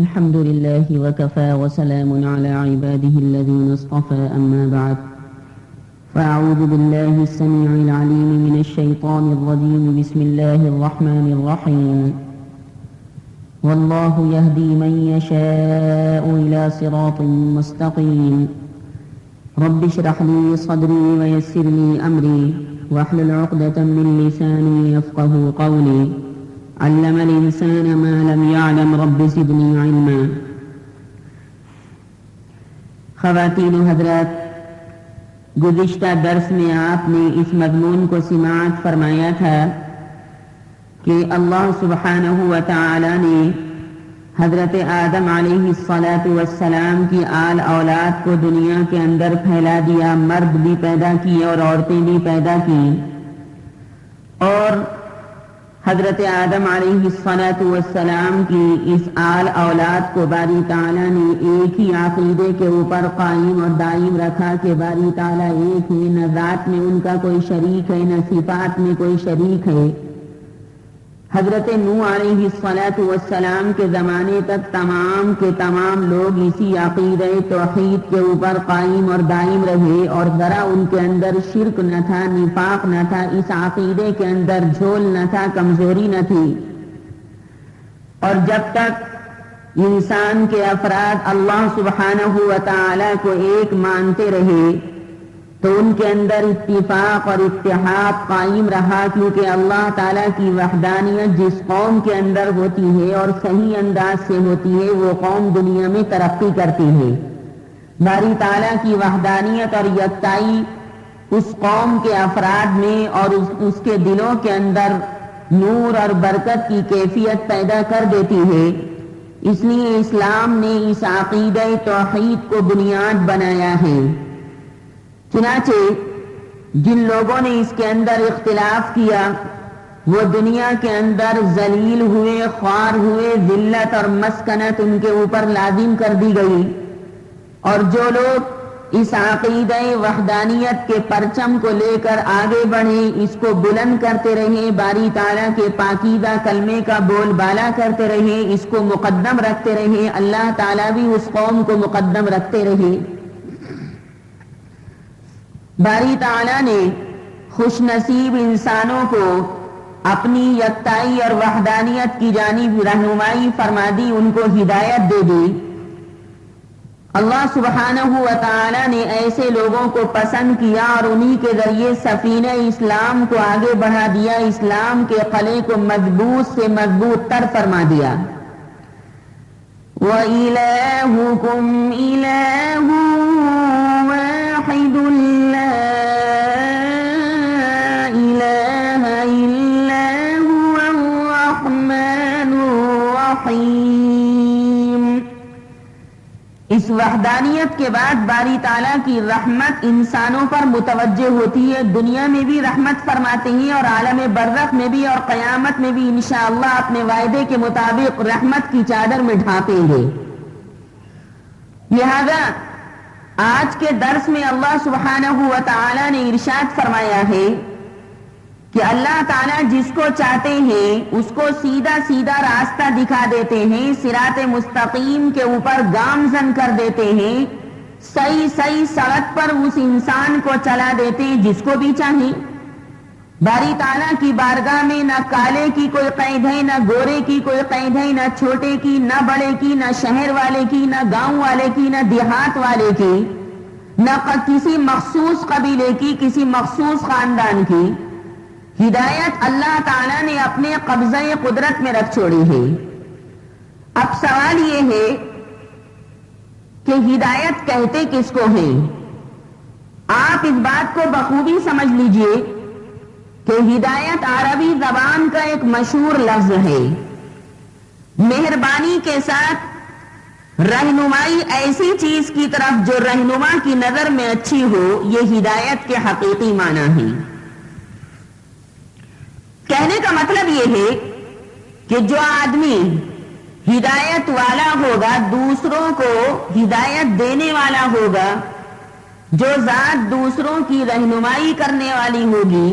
الحمد لله وكفى وسلام على عباده الذين اصطفى أما بعد فأعوذ بالله السميع العليم من الشيطان الرجيم بسم الله الرحمن الرحيم والله يهدي من يشاء إلى صراط مستقيم رب اشرح لي صدري ويسر لي أمري واحلل عقدة من لساني يفقه قولي علم الإنسان ما لم يعلم رب زدني علما. خواتین و حضرات، گزشتہ درس میں آپ نے اس مضمون کو سماعت فرمایا تھا کہ اللہ سبحانہ و تعالی نے حضرت آدم علیہ السلام کی آل اولاد کو دنیا کے اندر پھیلا دیا، مرد بھی پیدا کیے اور عورتیں بھی پیدا کی، اور حضرت آدم علیہ السلام کی اس آل اولاد کو باری تعالیٰ نے ایک ہی عقیدے کے اوپر قائم اور دائم رکھا کہ باری تعالیٰ ایک ہے، نہ ذات میں ان کا کوئی شریک ہے نہ صفات میں کوئی شریک ہے۔ حضرت نوح علیہ السلام کے زمانے تک تمام کے تمام لوگ اسی عقیدہ توحید کے اوپر قائم اور دائم رہے، اور ذرا ان کے اندر شرک نہ تھا، نفاق نہ تھا، اس عقیدے کے اندر جھول نہ تھا، کمزوری نہ تھی۔ اور جب تک انسان کے افراد اللہ سبحانہ و تعالی کو ایک مانتے رہے تو ان کے اندر اتفاق اور اتحاد قائم رہا، کیونکہ اللہ تعالیٰ کی وحدانیت جس قوم کے اندر ہوتی ہے اور صحیح انداز سے ہوتی ہے وہ قوم دنیا میں ترقی کرتی ہے۔ باری تعالیٰ کی وحدانیت اور یکتائی اس قوم کے افراد میں اور اس کے دلوں کے اندر نور اور برکت کی کیفیت پیدا کر دیتی ہے۔ اس لیے اسلام نے اس عقیدہ توحید کو بنیاد بنایا ہے۔ چنانچہ جن لوگوں نے اس کے اندر اختلاف کیا وہ دنیا کے اندر ذلیل ہوئے، خوار ہوئے، ذلت اور مسکنت ان کے اوپر لازم کر دی گئی، اور جو لوگ اس عقیدہ وحدانیت کے پرچم کو لے کر آگے بڑھے، اس کو بلند کرتے رہے، باری تعالیٰ کے پاکیزہ کلمے کا بول بالا کرتے رہے، اس کو مقدم رکھتے رہے، اللہ تعالیٰ بھی اس قوم کو مقدم رکھتے رہے۔ باری تعالیٰ نے خوش نصیب انسانوں کو اپنی یکتائی اور وحدانیت کی جانب رہنمائی فرما دی، ان کو ہدایت دے دی۔ اللہ سبحانہ و تعالیٰ نے ایسے لوگوں کو پسند کیا اور انہی کے ذریعے سفینہ اسلام کو آگے بڑھا دیا، اسلام کے قلعے کو مضبوط سے مضبوط تر فرما دیا۔ وَإِلَٰهُكُمْ إِلَٰهٌ وَاحِدٌ لَا إِلَٰهَ إِلَّا هُوَ الرَّحْمَٰنُ الرَّحِيمُ۔ اس وحدانیت کے بعد باری تعالیٰ کی رحمت انسانوں پر متوجہ ہوتی ہے، دنیا میں بھی رحمت فرماتے ہیں اور عالم برزخ میں بھی اور قیامت میں بھی انشاءاللہ اپنے وعدے کے مطابق رحمت کی چادر میں ڈھانپیں گے۔ لہذا آج کے درس میں اللہ سبحانہ و تعالی نے ارشاد فرمایا ہے کہ اللہ تعالیٰ جس کو چاہتے ہیں اس کو سیدھا سیدھا راستہ دکھا دیتے ہیں، صراط مستقیم کے اوپر گامزن کر دیتے ہیں، صحیح سڑک پر اس انسان کو چلا دیتے ہیں جس کو بھی چاہیں۔ باری تعالیٰ کی بارگاہ میں نہ کالے کی کوئی قید ہے، نہ گورے کی کوئی قید ہے، نہ چھوٹے کی، نہ بڑے کی، نہ شہر والے کی، نہ گاؤں والے کی، نہ دیہات والے کی، نہ کسی مخصوص قبیلے کی، کسی مخصوص خاندان کی۔ ہدایت اللہ تعالیٰ نے اپنے قبضہ قدرت میں رکھ چھوڑی ہے۔ اب سوال یہ ہے کہ ہدایت کہتے کس کو ہیں؟ آپ اس بات کو بخوبی سمجھ لیجئے کہ ہدایت عربی زبان کا ایک مشہور لفظ ہے۔ مہربانی کے ساتھ رہنمائی ایسی چیز کی طرف جو رہنما کی نظر میں اچھی ہو، یہ ہدایت کے حقیقی معنی ہے۔ کہنے کا مطلب یہ ہے کہ جو آدمی ہدایت والا ہوگا، دوسروں کو ہدایت دینے والا ہوگا، جو ذات دوسروں کی رہنمائی کرنے والی ہوگی،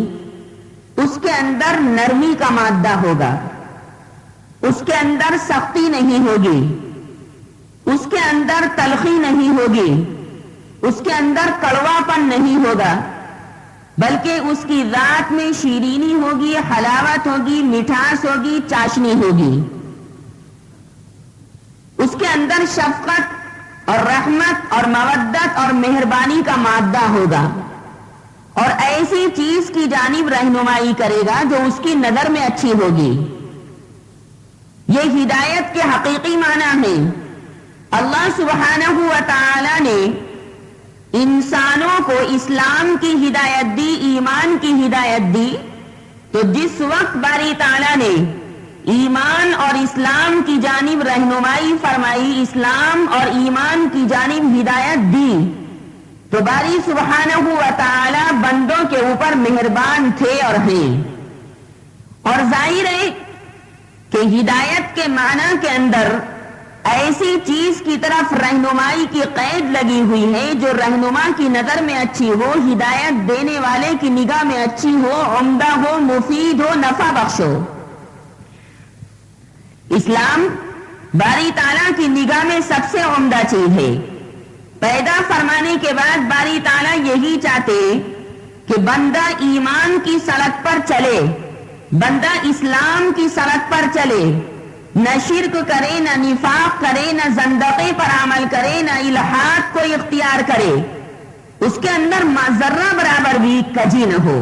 اس کے اندر نرمی کا مادہ ہوگا، اس کے اندر سختی نہیں ہوگی، اس کے اندر تلخی نہیں ہوگی، اس کے اندر کڑواپن نہیں ہوگا، بلکہ اس کی ذات میں شیرینی ہوگی، حلاوت ہوگی، مٹھاس ہوگی، چاشنی ہوگی۔ اس کے اندر شفقت اور رحمت اور مودت اور مہربانی کا مادہ ہوگا، اور ایسی چیز کی جانب رہنمائی کرے گا جو اس کی نظر میں اچھی ہوگی۔ یہ ہدایت کے حقیقی معنی ہے۔ اللہ سبحانہ و تعالی نے انسانوں کو اسلام کی ہدایت دی، ایمان کی ہدایت دی، تو جس وقت باری تعالی نے ایمان اور اسلام کی جانب رہنمائی فرمائی، اسلام اور ایمان کی جانب ہدایت دی، تو باری سبحانہ و تعالی بندوں کے اوپر مہربان تھے اور ہیں۔ اور ظاہر ہے کہ ہدایت کے معنی کے اندر ایسی چیز کی طرف رہنمائی کی قید لگی ہوئی ہے جو رہنما کی نظر میں اچھی ہو، ہدایت دینے والے کی نگاہ میں اچھی ہو، عمدہ ہو، مفید ہو، نفع بخش ہو۔ اسلام باری تعالیٰ کی نگاہ میں سب سے عمدہ چیز ہے۔ پیدا فرمانے کے بعد باری تعالیٰ یہی چاہتے کہ بندہ ایمان کی سڑک پر چلے، بندہ اسلام کی سڑک پر چلے، نہ شرک کرے، نہ نفاق کرے، نہ زندقے پر عمل کرے، نہ الحاد کو اختیار کرے، اس کے اندر ذرہ برابر بھی کجی نہ ہو،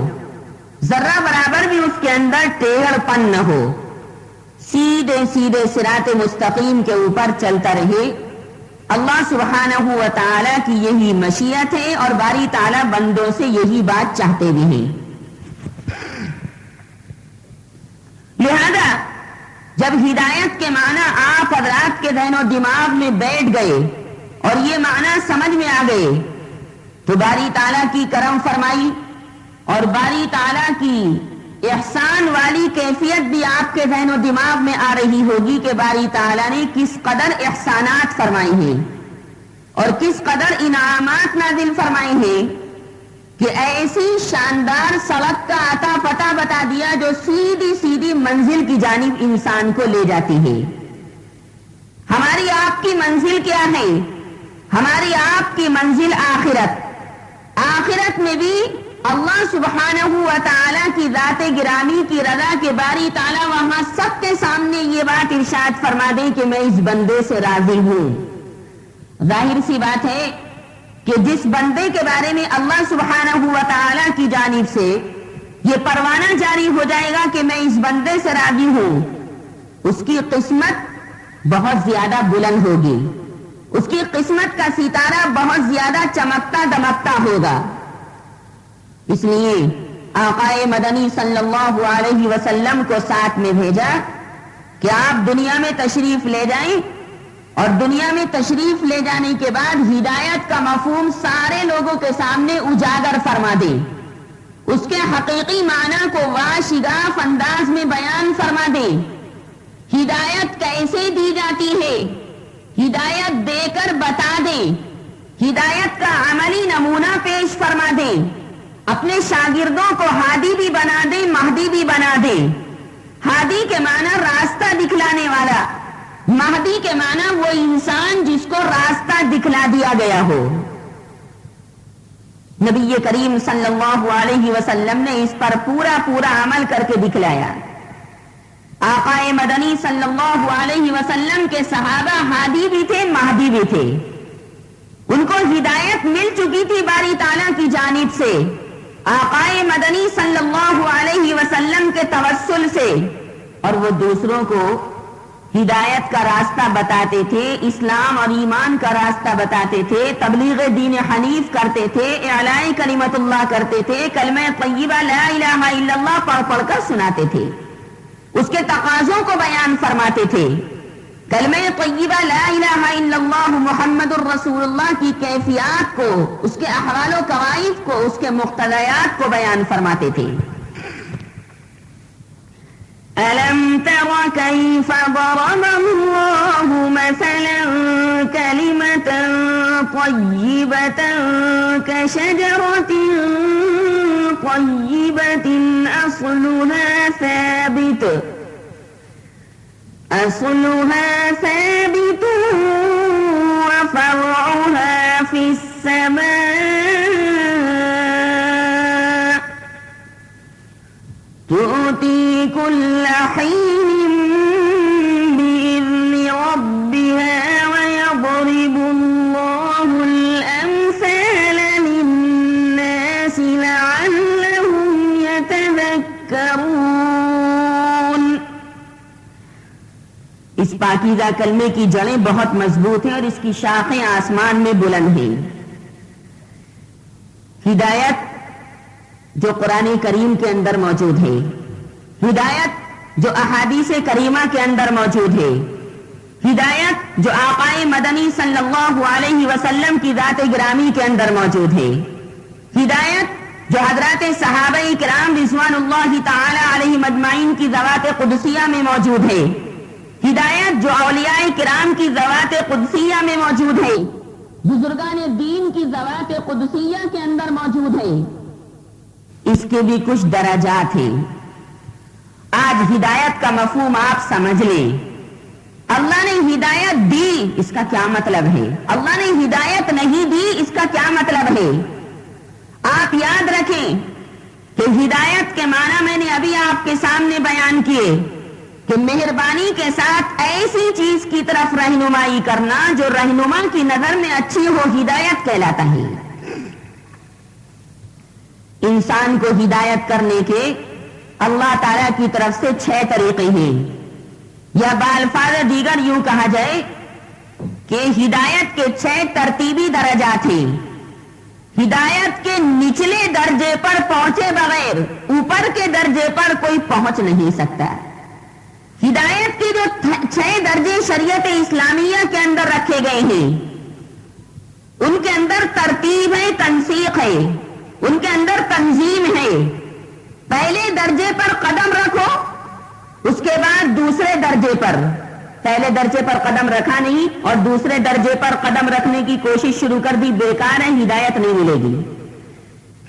ذرہ برابر بھی اس کے اندر ٹیڑھ پن نہ ہو، سیدھے سیدھے صراط مستقیم کے اوپر چلتا رہے۔ اللہ سبحانہ و تعالی کی یہی مشیت ہے، اور باری تعالی بندوں سے یہی بات چاہتے بھی ہیں۔ لہذا جب ہدایت کے معنی آپ حضرات کے ذہن و دماغ میں بیٹھ گئے اور یہ معنی سمجھ میں آ گئے، تو باری تعالیٰ کی کرم فرمائی اور باری تعالیٰ کی احسان والی کیفیت بھی آپ کے ذہن و دماغ میں آ رہی ہوگی کہ باری تعالیٰ نے کس قدر احسانات فرمائی ہیں اور کس قدر انعامات نازل فرمائی ہیں، کہ ایسی شاندار سڑک کا عطا پتہ بتا دیا جو سیدھی سیدھی منزل کی جانب انسان کو لے جاتی ہے۔ ہماری آپ کی منزل کیا ہے؟ ہماری آپ کی منزل آخرت۔ آخرت میں بھی اللہ سبحانہ و تعالیٰ کی ذات گرامی کی رضا کے باری تعالیٰ وہاں سب کے سامنے یہ بات ارشاد فرما دے کہ میں اس بندے سے راضی ہوں۔ ظاہر سی بات ہے کہ جس بندے کے بارے میں اللہ سبحانہ و تعالیٰ کی جانب سے یہ پروانہ جاری ہو جائے گا کہ میں اس بندے سے راضی ہوں، اس کی قسمت بہت زیادہ بلند ہوگی، اس کی قسمت کا ستارہ بہت زیادہ چمکتا دمکتا ہوگا۔ اس لیے آقا مدنی صلی اللہ علیہ وسلم کو ساتھ میں بھیجا کہ آپ دنیا میں تشریف لے جائیں، اور دنیا میں تشریف لے جانے کے بعد ہدایت کا مفہوم سارے لوگوں کے سامنے اجاگر فرما دیں، اس کے حقیقی معنی کو واشگاف انداز میں بیان فرما دیں۔ ہدایت کیسے دی جاتی ہے، ہدایت دے کر بتا دیں، ہدایت کا عملی نمونہ پیش فرما دیں، اپنے شاگردوں کو ہادی بھی بنا دیں، مہدی بھی بنا دیں۔ ہادی کے معنی راستہ دکھلانے والا، مہدی کے معنی وہ انسان جس کو راستہ دکھلا دیا گیا ہو۔ نبی کریم صلی اللہ علیہ وسلم نے اس پر پورا عمل کر کے دکھلایا۔ آقا مدنی صلی اللہ علیہ وسلم کے صحابہ ہادی بھی تھے، مہدی بھی تھے، ان کو ہدایت مل چکی تھی باری تعالیٰ کی جانب سے، آقا مدنی صلی اللہ علیہ وسلم کے توسل سے، اور وہ دوسروں کو ہدایت کا راستہ بتاتے تھے، اسلام اور ایمان کا راستہ بتاتے تھے، تبلیغ دین حنیف کرتے تھے، اعلاء کلمت اللہ کرتے تھے، کلمہ طیبہ لا الہ الا اللہ پڑھ کر سناتے تھے، اس کے تقاضوں کو بیان فرماتے تھے، کلمہ طیبہ لا الہ الا اللہ محمد الرسول اللہ کی کیفیات کو، اس کے احوال و قوائف کو، اس کے مقتضیات کو بیان فرماتے تھے۔ أَلَمْ تَرَ كَيْفَ ضَرَبَ اللَّهُ مَثَلًا كَلِمَةً طَيِّبَةً كَشَجَرَةٍ طَيِّبَةٍ أَصْلُهَا ثَابِتٌ السماء تؤتي كل حين بإذن ربها ويضرب الله الأمثال للناس لعلهم يتذكرون۔ اس پاکیزہ کلمے کی جڑیں بہت مضبوط ہیں اور اس کی شاخیں آسمان میں بلند ہیں۔ ہدایت جو قرآن کریم کے اندر موجود ہے، ہدایت جو احادیث کریمہ کے اندر موجود ہے، ہدایت جو آقا مدنی صلی اللہ علیہ وسلم کی ذات گرامی کے اندر موجود ہے، ہدایت جو حضرات صحابہ کرام رضوان اللہ تعالی علیہم اجمعین کی ذوات قدسیہ میں موجود ہے، ہدایت جو اولیاء کرام کی ذوات قدسیہ میں موجود ہے، بزرگان دین کی ذوات قدسیہ کے اندر موجود ہے، اس کے بھی کچھ درجات ہیں۔ آج ہدایت کا مفہوم آپ سمجھ لیں۔ اللہ نے ہدایت دی، اس کا کیا مطلب ہے؟ اللہ نے ہدایت نہیں دی، اس کا کیا مطلب ہے؟ آپ یاد رکھیں کہ ہدایت کے معنی میں نے ابھی آپ کے سامنے بیان کیے کہ مہربانی کے ساتھ ایسی چیز کی طرف رہنمائی کرنا جو رہنما کی نظر میں اچھی ہو، ہدایت کہلاتا ہے۔ انسان کو ہدایت کرنے کے اللہ تعالیٰ کی طرف سے 6 طریقے ہیں، یا بالفاظ دیگر یوں کہا جائے کہ ہدایت کے 6 ترتیبی درجات ہیں۔ ہدایت کے نچلے درجے پر پہنچے بغیر اوپر کے درجے پر کوئی پہنچ نہیں سکتا۔ ہدایت کے جو 6 درجے شریعت اسلامیہ کے اندر رکھے گئے ہیں، ان کے اندر ترتیب ہے، تنسیق ہے، ان کے اندر تنظیم ہے۔ پہلے درجے پر قدم رکھو، اس کے بعد دوسرے درجے پر، پہلے درجے پر قدم رکھا نہیں اور دوسرے درجے پر قدم رکھنے کی کوشش شروع کر دی، بیکار ہے، ہدایت نہیں ملے گی۔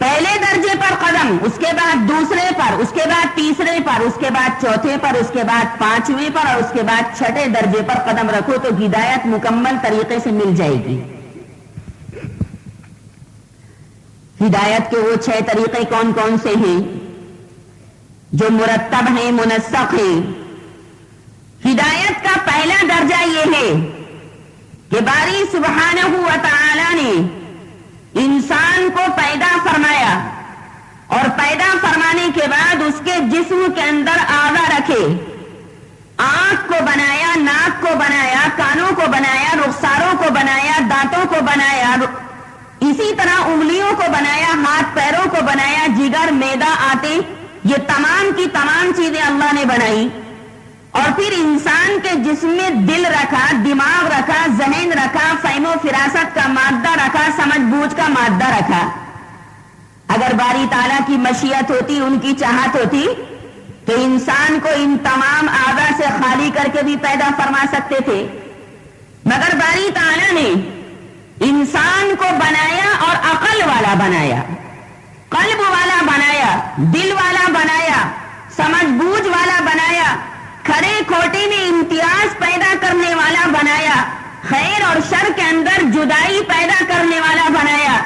پہلے درجے پر قدم، اس کے بعد دوسرے پر، اس کے بعد تیسرے پر، اس کے بعد چوتھے پر، اس کے بعد 5ویں پر اور اس کے بعد 6 درجے پر قدم رکھو تو ہدایت مکمل طریقے سے مل جائے گی۔ ہدایت کے وہ 6 طریقے کون کون سے ہیں جو مرتب ہیں، منسق ہیں؟ ہدایت کا پہلا درجہ یہ ہے کہ باری سبحانہ و تعالی نے انسان کو پیدا فرمایا اور پیدا فرمانے کے بعد اس کے جسم کے اندر اعضا رکھے، آنکھ کو بنایا، ناک کو بنایا، کانوں کو بنایا، رخساروں کو بنایا، دانتوں کو بنایا، اسی طرح انگلیوں کو بنایا، ہاتھ پیروں کو بنایا، جگر، معدہ، آتے، یہ تمام کی تمام چیزیں اللہ نے بنائی۔ اور پھر انسان کے جسم میں دل رکھا، دماغ رکھا، ذہن رکھا، فہم و فراست کا مادہ رکھا، سمجھ بوجھ کا مادہ رکھا۔ اگر باری تعالیٰ کی مشیت ہوتی، ان کی چاہت ہوتی تو انسان کو ان تمام اعضاء سے خالی کر کے بھی پیدا فرما سکتے تھے، مگر باری تعالیٰ نے انسان کو بنایا اور عقل والا بنایا، قلب والا بنایا، دل والا بنایا، سمجھ بوجھ والا بنایا، کھڑے کھوٹے میں امتیاز پیدا کرنے والا بنایا، خیر اور شر کے اندر جدائی پیدا کرنے والا بنایا،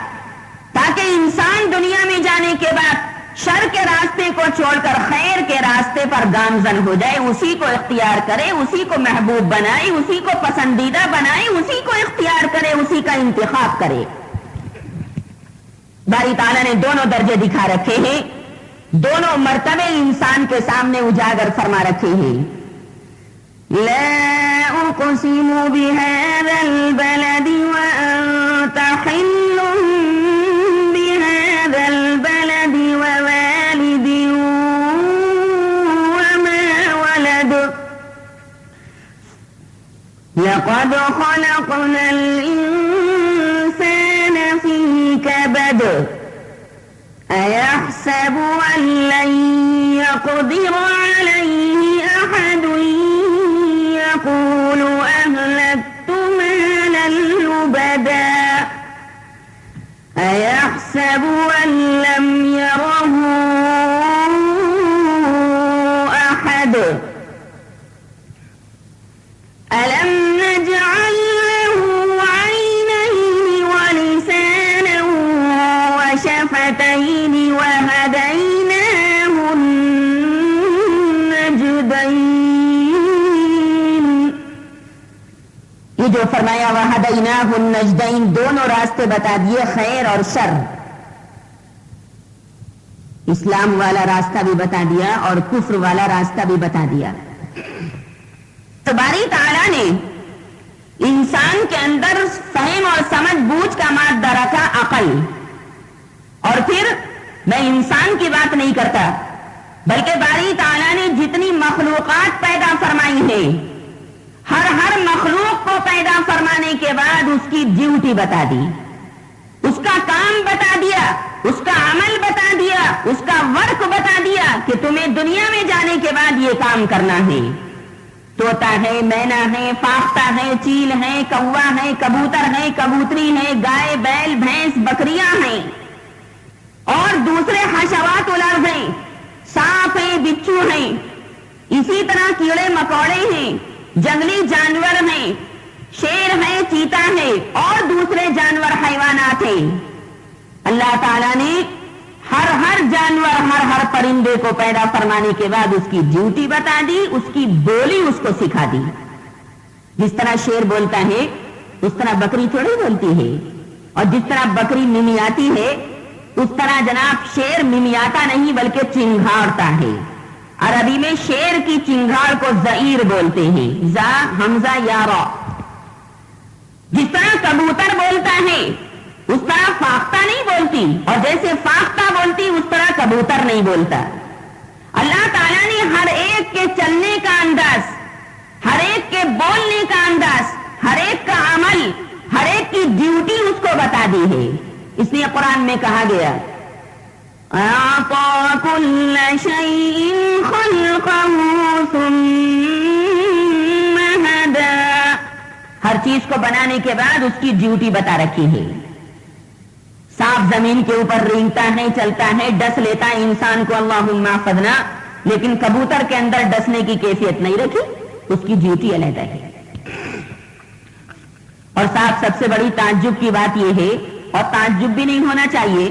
تاکہ انسان دنیا میں جانے کے بعد شر کے راستے کو چھوڑ کر خیر کے راستے پر گامزن ہو جائے، اسی کو اختیار کرے، اسی کو محبوب بنائے، اسی کو پسندیدہ بنائے، اسی کو اختیار کرے، اسی کا انتخاب کرے۔ باری تعالیٰ نے دونوں درجے دکھا رکھے ہیں، دونوں مرتبے انسان کے سامنے اجاگر فرما رکھے ہیں۔ لا اقسم بهذا البلد وانت حل بهذا البلد ووالد وما ولد لقد خلقنا الإنسان في كبد أيحسب أن لن يقدر عليه أحد يقول أهلكت مالا لبدا أيحسب أن لم يره أحد ألم نجعل له عينين ولسانا یہ جو فرمایا وَهَدَيْنَاهُ النَّجْدَيْنِ، دونوں راستے بتا دیے، خیر اور شر، اسلام والا راستہ بھی بتا دیا اور کفر والا راستہ بھی بتا دیا۔ تو باری تعالیٰ نے انسان کے اندر فہم اور سمجھ بوجھ کا مادہ رکھا، عقل، اور پھر میں انسان کی بات نہیں کرتا بلکہ باری تعالیٰ نے جتنی مخلوقات پیدا فرمائی ہیں، ہر مخلوق کو پیدا فرمانے کے بعد اس کی ڈیوٹی بتا دی، اس کا کام بتا دیا، اس کا عمل بتا دیا، اس کا ورک بتا دیا کہ تمہیں دنیا میں جانے کے بعد یہ کام کرنا ہے۔ طوطا ہے، مینا ہے، فاختہ ہے، چیل ہے، کوا ہے، کبوتر ہے، کبوتری ہے، گائے، بیل، بھینس، بکریاں ہیں اور دوسرے حشوات الارض ہیں، سانپ ہیں، بچھو ہیں، اسی طرح کیڑے مکوڑے ہیں، جنگلی جانور ہیں، شیر ہے، چیتا ہے اور دوسرے جانور حیوانات ہیں۔ اللہ تعالیٰ نے ہر جانور، ہر پرندے کو پیدا فرمانے کے بعد اس کی ڈیوٹی بتا دی، اس کی بولی اس کو سکھا دی۔ جس طرح شیر بولتا ہے اس طرح بکری تھوڑی بولتی ہے، اور جس طرح بکری ممیاتی ہے اس طرح جناب شیر ممیاتا نہیں بلکہ چنگھاڑتا ہے۔ عربی میں شیر کی چنگھاڑ کو زئیر بولتے ہیں، زا حمزہ یا را۔ جس طرح کبوتر بولتا ہے اس طرح فاختہ نہیں بولتی، اور جیسے فاختہ بولتی اس طرح کبوتر نہیں بولتا۔ اللہ تعالیٰ نے ہر ایک کے چلنے کا انداز، ہر ایک کے بولنے کا انداز، ہر ایک کا عمل، ہر ایک کی ڈیوٹی اس کو بتا دی ہے۔ اس لیے قرآن میں کہا گیا أَعْطَى كُلَّ شَيْءٍ خَلْقَهُ ثُمَّ هَدَى، ہر چیز کو بنانے کے بعد اس کی ڈیوٹی بتا رکھی ہے۔ سانپ زمین کے اوپر رینگتا ہے، چلتا ہے، ڈس لیتا ہے انسان کو، اللہم احفظنا، لیکن کبوتر کے اندر ڈسنے کی کیفیت نہیں رکھی، اس کی ڈیوٹی علیحدہ ہے۔ اور صاحب سب سے بڑی تعجب کی بات یہ ہے، اور تعجب بھی نہیں ہونا چاہیے،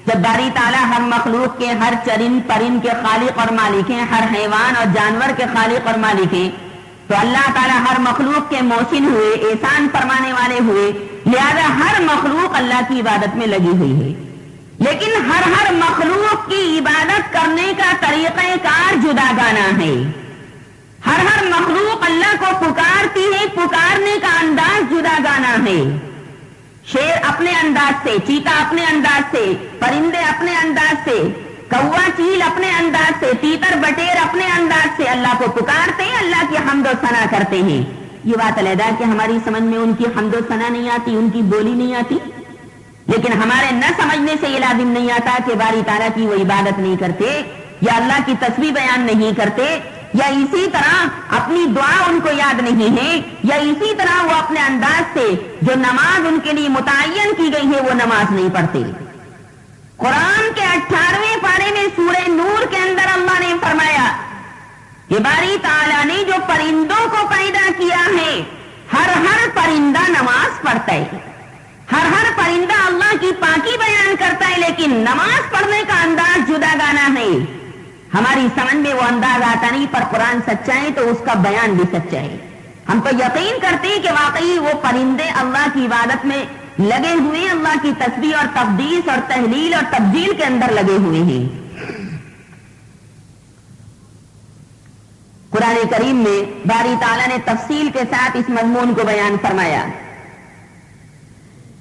جب باری تعالیٰ ہر مخلوق کے، ہر چرند پرند کے خالق اور مالک ہیں، ہر حیوان اور جانور کے خالق اور مالک ہیں، تو اللہ تعالیٰ ہر مخلوق کے محسن ہوئے، احسان فرمانے والے ہوئے، لہذا ہر مخلوق اللہ کی عبادت میں لگی ہوئی ہے۔ لیکن ہر مخلوق کی عبادت کرنے کا طریقہ کار جدا گانا ہے۔ ہر مخلوق اللہ کو پکارتی ہے، پکارنے کا انداز جدا گانا ہے۔ شیر اپنے انداز سے، چیتا اپنے انداز سے، پرندے اپنے انداز سے، کوا چیل اپنے انداز سے، تیتر بٹیر اپنے انداز سے اللہ کو پکارتے ہیں، اللہ کی حمد و ثنا کرتے ہیں۔ یہ بات علیحدہ کہ ہماری سمجھ میں ان کی حمد و ثنا نہیں آتی، ان کی بولی نہیں آتی، لیکن ہمارے نہ سمجھنے سے یہ لازم نہیں آتا کہ باری تعالیٰ کی وہ عبادت نہیں کرتے، یا اللہ کی تسبیح بیان نہیں کرتے، یا اسی طرح اپنی دعا ان کو یاد نہیں ہے، یا اسی طرح وہ اپنے انداز سے جو نماز ان کے لیے متعین کی گئی ہے وہ نماز نہیں پڑھتے۔ قرآن کے 18ویں پارے میں سورہ نور کے اندر اللہ نے فرمایا کہ باری تعالیٰ نے جو پرندوں کو پیدا کیا ہے، ہر پرندہ نماز پڑھتا ہے، ہر پرندہ اللہ کی پاکی بیان کرتا ہے، لیکن نماز پڑھنے کا انداز جدا گانا ہے۔ ہماری سمجھ میں وہ انداز آتا نہیں، پر قرآن سچا ہے تو اس کا بیان بھی سچا ہے۔ ہم تو یقین کرتے ہیں کہ واقعی وہ پرندے اللہ کی عبادت میں لگے ہوئے، اللہ کی تسبیح اور تقدیس اور تحلیل اور تبجیل کے اندر لگے ہوئے ہیں۔ قرآن کریم میں باری تعالیٰ نے تفصیل کے ساتھ اس مضمون کو بیان فرمایا۔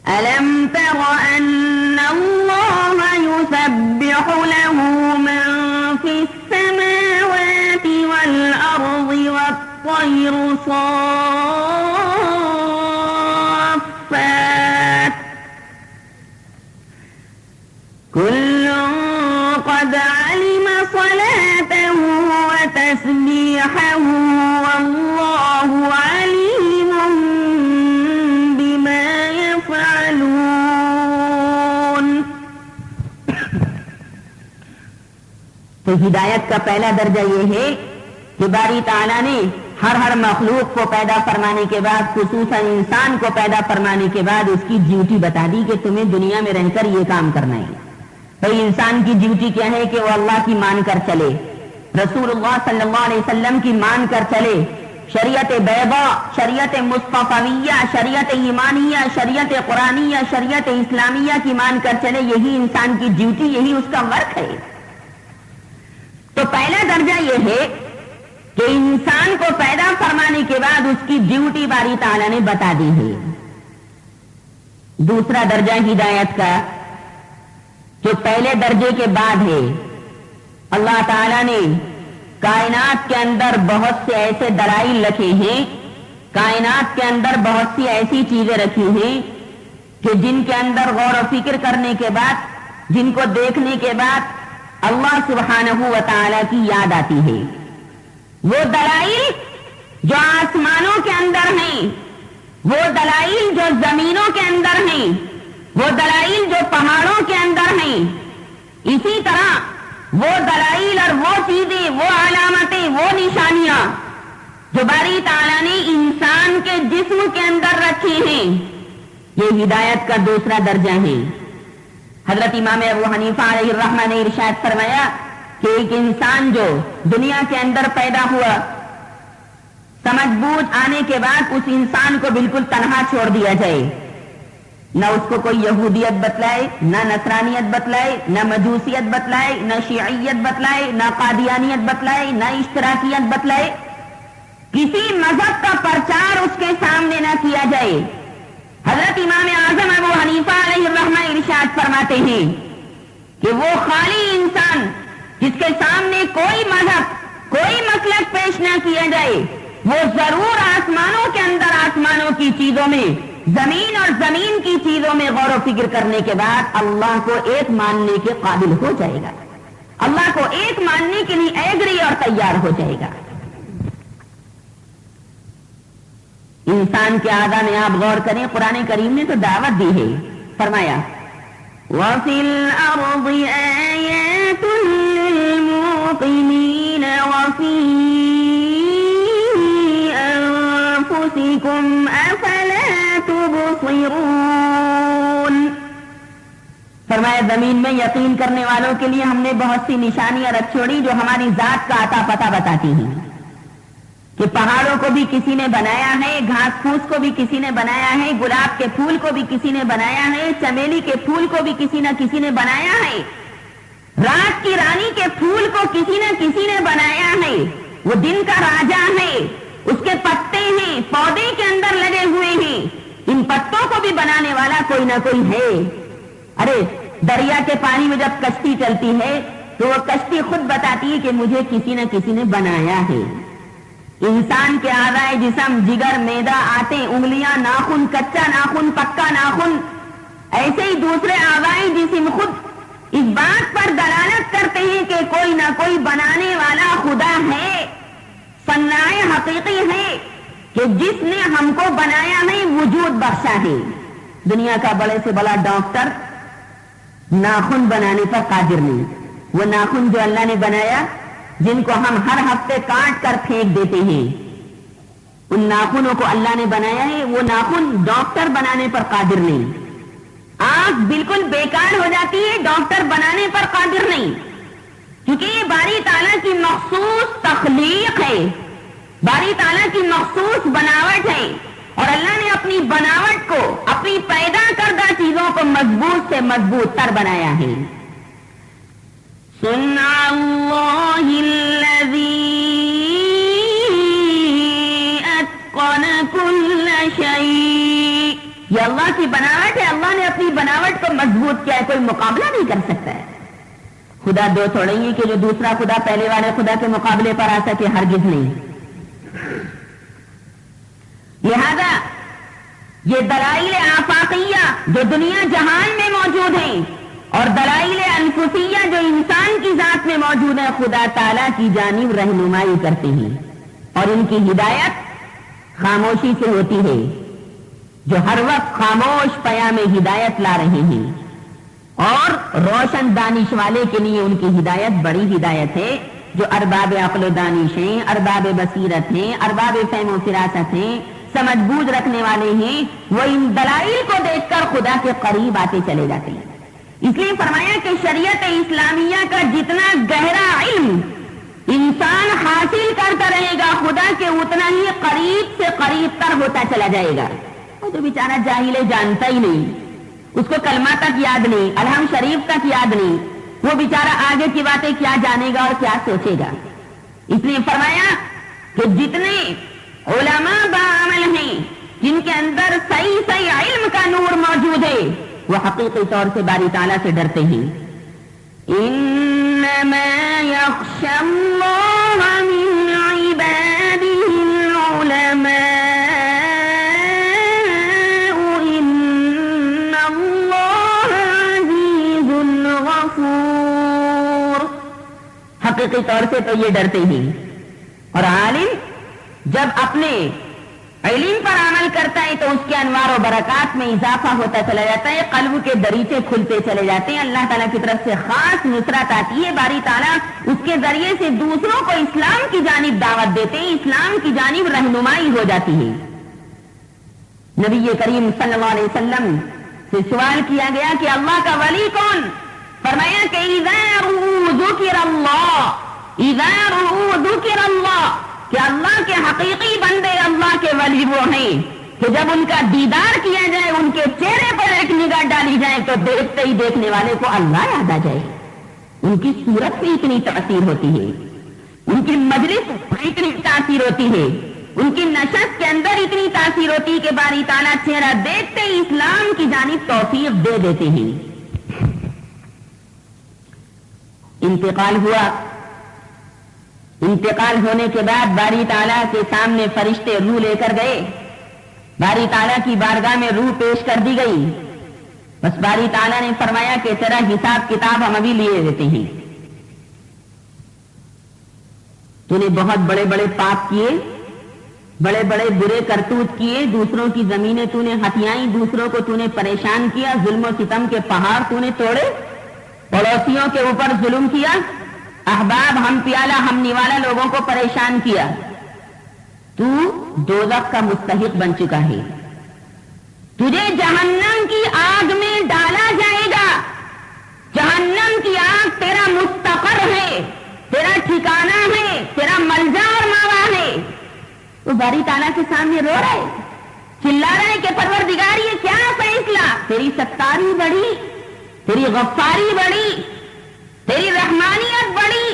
أَلَمْ تَرَ أَنَّ اللَّهَ يُسَبِّحُ لَهُ مَن فِي السَّمَاوَاتِ وَالْأَرْضِ وَالطَّيْرُ صَافَّاتٍ كُلٌّ قَدْ عَلِمَ صَلَاتَهُ وَتَسْبِيحَهُ وَاللَّهُ عَلِيمٌ بِمَا يَفْعَلُونَ۔ تو ہدایت کا پہلا درجہ یہ ہے کہ باری تعالیٰ نے ہر مخلوق کو پیدا فرمانے کے بعد، خصوصاً انسان کو پیدا فرمانے کے بعد اس کی ڈیوٹی بتا دی کہ تمہیں دنیا میں رہ کر یہ کام کرنا ہے۔ بھئی انسان کی ڈیوٹی کیا ہے کہ وہ اللہ کی مان کر چلے، رسول اللہ صلی اللہ علیہ وسلم کی مان کر چلے، شریعت بیضا، شریعت مصطفیہ، شریعت ایمانیہ، شریعت قرآنیہ، شریعت اسلامیہ کی مان کر چلے، یہی انسان کی ڈیوٹی، یہی اس کا ورک ہے۔ تو پہلا درجہ یہ ہے کہ انسان کو پیدا فرمانے کے بعد اس کی ڈیوٹی باری تعالیٰ نے بتا دی ہے۔ دوسرا درجہ ہدایت کا جو پہلے درجے کے بعد ہے، اللہ تعالیٰ نے کائنات کے اندر بہت سے ایسے دلائل رکھے ہیں، کائنات کے اندر بہت سی ایسی چیزیں رکھی ہیں کہ جن کے اندر غور و فکر کرنے کے بعد، جن کو دیکھنے کے بعد اللہ سبحانہ و تعالیٰ کی یاد آتی ہے۔ وہ دلائل جو آسمانوں کے اندر ہیں، وہ دلائل جو زمینوں کے اندر ہیں، وہ دلائل جو پہاڑوں کے اندر ہیں، اسی طرح وہ دلائل اور وہ چیزیں، وہ علامتیں، وہ نشانیاں جو باری تعالیٰ نے انسان کے جسم کے اندر رکھی ہیں، یہ ہدایت کا دوسرا درجہ ہے۔ حضرت امام ابو حنیفہ علیہ الرحمہ نے ارشاد فرمایا کہ ایک انسان جو دنیا کے اندر پیدا ہوا، سمجھ بوجھ آنے کے بعد اس انسان کو بالکل تنہا چھوڑ دیا جائے، نہ اس کو کوئی یہودیت بتلائے، نہ نصرانیت بتلائے، نہ مجوسیت بتلائے، نہ شیعیت بتلائے، نہ قادیانیت بتلائے، نہ اشتراکیت بتلائے، کسی مذہب کا پرچار اس کے سامنے نہ کیا جائے۔ حضرت امام اعظم ابو حنیفہ علیہ الرحمہ ارشاد فرماتے ہیں کہ وہ خالی انسان جس کے سامنے کوئی مذہب، کوئی مسلک پیش نہ کیا جائے، وہ ضرور آسمانوں کے اندر آسمانوں کی چیزوں میں، زمین اور زمین کی چیزوں میں غور و فکر کرنے کے بعد اللہ کو ایک ماننے کے قابل ہو جائے گا، اللہ کو ایک ماننے کے لیے ایگری اور تیار ہو جائے گا۔ انسان کے اعضاء میں آپ غور کریں، قرآن کریم نے تو دعوت دی ہے، فرمایا وَفِي الْأَرْضِ آيَاتٌ لِّلْمُوقِنِينَ وَفِي أَنفُسِكُمْ أَفَلَا تُبْصِرُونَ۔ فرمایا زمین میں یقین کرنے والوں کے لیے ہم نے بہت سی نشانیاں رکھ چھوڑی جو ہماری ذات کا عطا پتہ بتاتی ہیں، کہ پہاڑوں کو بھی کسی نے بنایا ہے، گھاس پھوس کو بھی کسی نے بنایا ہے، گلاب کے پھول کو بھی کسی نے بنایا ہے، چمیلی کے پھول کو بھی کسی نہ کسی نے بنایا ہے، رات کی رانی کے پھول کو کسی نہ کسی نے بنایا ہے، وہ دن کا راجا ہے، اس کے پتے ہیں، پودے کے اندر لگے ہوئے ہیں، ان پتوں کو بھی بنانے والا کوئی نہ کوئی ہے۔ ارے دریا کے پانی میں جب کشتی چلتی ہے تو وہ کشتی خود بتاتی ہے کہ مجھے کسی نہ کسی نے بنایا ہے۔ انسان کے اعضائے جسم، جگر، معدہ، آنتیں، انگلیاں، ناخن، کچا ناخن، پکا ناخن، ایسے ہی دوسرے اعضائے جسم خود اس بات پر دلالت کرتے ہیں کہ کوئی نہ کوئی بنانے والا خدا ہے، صناع حقیقی ہے، کہ جس نے ہم کو بنایا ہے، وجود بخشا ہے۔ دنیا کا بڑے سے بڑا ڈاکٹر ناخن بنانے پر قادر نہیں، وہ ناخن جو اللہ نے بنایا، جن کو ہم ہر ہفتے کاٹ کر پھینک دیتے ہیں، ان ناخنوں کو اللہ نے بنایا ہے، وہ ناخن ڈاکٹر بنانے پر قادر نہیں۔ آنکھ بالکل بیکار ہو جاتی ہے، ڈاکٹر بنانے پر قادر نہیں، کیونکہ یہ باری تعالیٰ کی مخصوص تخلیق ہے، باری تعالیٰ کی مخصوص بناوٹ ہے، اور اللہ نے اپنی بناوٹ کو، اپنی پیدا کردہ چیزوں کو مضبوط سے مضبوط تر بنایا ہے۔ صنع اللہ الذی اتقن کل شیء، یہ اللہ کی بناوٹ ہے، اللہ نے اپنی بناوٹ کو مضبوط کیا ہے، کوئی مقابلہ نہیں کر سکتا ہے۔ خدا دو تھوڑے ہی کہ جو دوسرا خدا پہلے والے خدا کے مقابلے پر آ سکے، ہرگز نہیں۔ لہذا یہ دلائل آفاقیہ جو دنیا جہان میں موجود ہیں، اور دلائل انفسیہ جو انسان کی ذات میں موجود ہے، خدا تعالیٰ کی جانب رہنمائی کرتے ہیں، اور ان کی ہدایت خاموشی سے ہوتی ہے، جو ہر وقت خاموش پیام ہدایت لا رہے ہیں، اور روشن دانش والے کے لیے ان کی ہدایت بڑی ہدایت ہے، جو ارباب عقل و دانش ہیں، ارباب بصیرت ہیں، ارباب فہم و فراست ہیں، سمجھ بوجھ رکھنے والے ہیں، وہ ان دلائل کو دیکھ کر خدا کے قریب آتے چلے جاتے ہیں۔ اس لیے فرمایا کہ شریعت اسلامیہ کا جتنا گہرا علم انسان حاصل کرتا رہے گا خدا کے اتنا ہی قریب سے قریب تر ہوتا چلا جائے گا. وہ جو بیچارہ جاہل ہے جانتا ہی نہیں, اس کو کلمہ تک یاد نہیں, الحمد شریف تک یاد نہیں, وہ بیچارہ آگے کی باتیں کیا جانے گا اور کیا سوچے گا. اس لیے فرمایا کہ جتنے علماء بعمل ہیں جن کے اندر صحیح علم کا نور موجود ہے وہ حقیقی طور سے باری تعالیٰ سے ڈرتے ہیں. انما یخشی اللہ من عباده العلماء ان اللہ عزیز غفور. حقیقی طور سے تو یہ ڈرتے ہیں. اور عالم جب اپنے علم پر عمل کرتا ہے تو اس کے انوار و برکات میں اضافہ ہوتا چلا جاتا ہے, قلب کے دریچے کھلتے چلے جاتے ہیں, اللہ تعالیٰ کی طرف سے خاص نصرت آتی ہے, باری تعالیٰ اس کے ذریعے سے دوسروں کو اسلام کی جانب دعوت دیتے ہیں, اسلام کی جانب رہنمائی ہو جاتی ہے. نبی کریم صلی اللہ علیہ وسلم سے سوال کیا گیا کہ اللہ کا ولی کون؟ فرمایا کہ اذا رؤوا ذکر اللہ, کہ اللہ کے حقیقی بندے اللہ کے ولی وہ ہیں کہ جب ان کا دیدار کیا جائے, ان کے چہرے پر ایک نگاہ ڈالی جائے تو دیکھتے ہی دیکھنے والے کو اللہ یاد آ جائے. ان کی صورت پہ اتنی تاثیر ہوتی ہے, ان کی مجلس اتنی تاثیر ہوتی ہے, ان کی نشست کے اندر اتنی تاثیر ہوتی ہے کہ باری تعالیٰ چہرہ دیکھتے ہی اسلام کی جانب توفیق دے دیتے ہیں. انتقال ہوا. انتقال ہونے کے بعد باری تعالیٰ کے سامنے فرشتے روح لے کر گئے. باری تعالیٰ کی بارگاہ میں روح پیش کر دی گئی. بس باری تعالیٰ نے فرمایا کہ تیرا حساب کتاب ہم ابھی لیے دیتے ہیں. تو نے بہت بڑے بڑے پاپ کیے, بڑے بڑے برے کرتوت کیے, دوسروں کی زمینیں تو نے ہتھیائیں, دوسروں کو تو نے پریشان کیا, ظلم و ستم کے پہاڑ تو نے توڑے, پڑوسیوں کے اوپر ظلم کیا, احباب ہم پیالہ ہم نوالا لوگوں کو پریشان کیا. تو دوزخ کا مستحق بن چکا ہے, تجھے جہنم کی آگ میں ڈالا جائے گا. جہنم کی آگ تیرا مستقر ہے, تیرا ٹھکانہ ہے, تیرا ملجا اور ماوا ہے. تو باری تعالیٰ کے سامنے رو رہا ہے, چلا رہا ہے کہ پروردگار یہ کیا فیصلہ؟ تیری ستاری بڑی, تیری غفاری بڑی, تیری رحمانیت بڑی,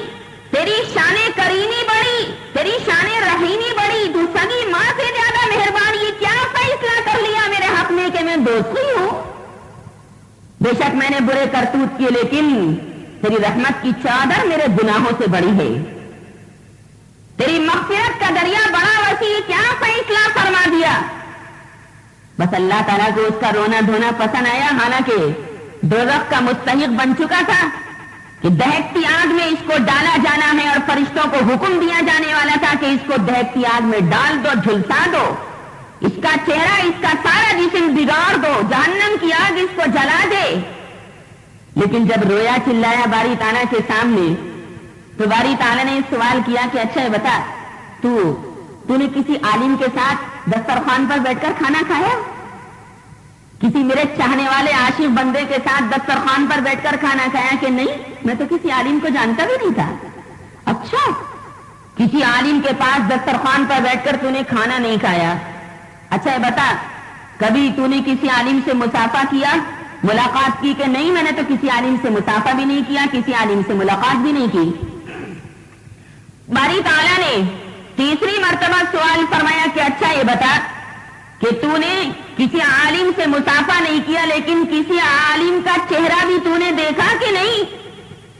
تیری شان کریمی بڑی, تیری شان رحیمی بڑی, تو سگی ماں سے زیادہ مہربان. یہ کیا فیصلہ کر لیا میرے حق میں کہ میں دوستی ہوں؟ بے شک میں نے برے کرتوت کیے لیکن تیری رحمت کی چادر میرے گناہوں سے بڑی ہے, تیری مغفرت کا دریا بڑا وسیع, کیا فیصلہ فرما دیا؟ بس اللہ تعالیٰ کو اس کا رونا دھونا پسند آیا, حالانکہ دوزخ کا مستحق بن چکا تھا کہ دہکتی آگ میں اس کو ڈالا جانا ہے, اور فرشتوں کو حکم دیا جانے والا تھا کہ اس کو دہکتی آگ میں ڈال دو, جھلسا دو, اس کا چہرہ, اس کا سارا جسم بگاڑ دو, جہنم کی آگ اس کو جلا دے. لیکن جب رویا چلایا باری تعالیٰ کے سامنے تو باری تعالیٰ نے سوال کیا کہ اچھا بتا, تو نے کسی عالم کے ساتھ دسترخوان پر بیٹھ کر کھانا کھایا؟ کسی میرے چاہنے والے عاشق بندے کے ساتھ دسترخوان پر بیٹھ کر کھانا کھایا کہ نہیں؟ میں تو کسی عالم کو جانتا بھی نہیں تھا. اچھا, کسی عالم کے پاس دسترخوان پر بیٹھ کر تو نے کھانا نہیں کھایا. اچھا بتا, کبھی تو نے کسی عالم سے مصافحہ کیا, ملاقات کی کہ نہیں؟ میں نے تو کسی عالم سے مصافحہ بھی نہیں کیا, کسی عالم سے ملاقات بھی نہیں کی. باری تعالیٰ نے تیسری مرتبہ سوال فرمایا کہ اچھا یہ بتا کہ تو نے کسی عالم سے مصافحہ نہیں کیا لیکن کسی عالم کا چہرہ بھی تو نے دیکھا کہ نہیں؟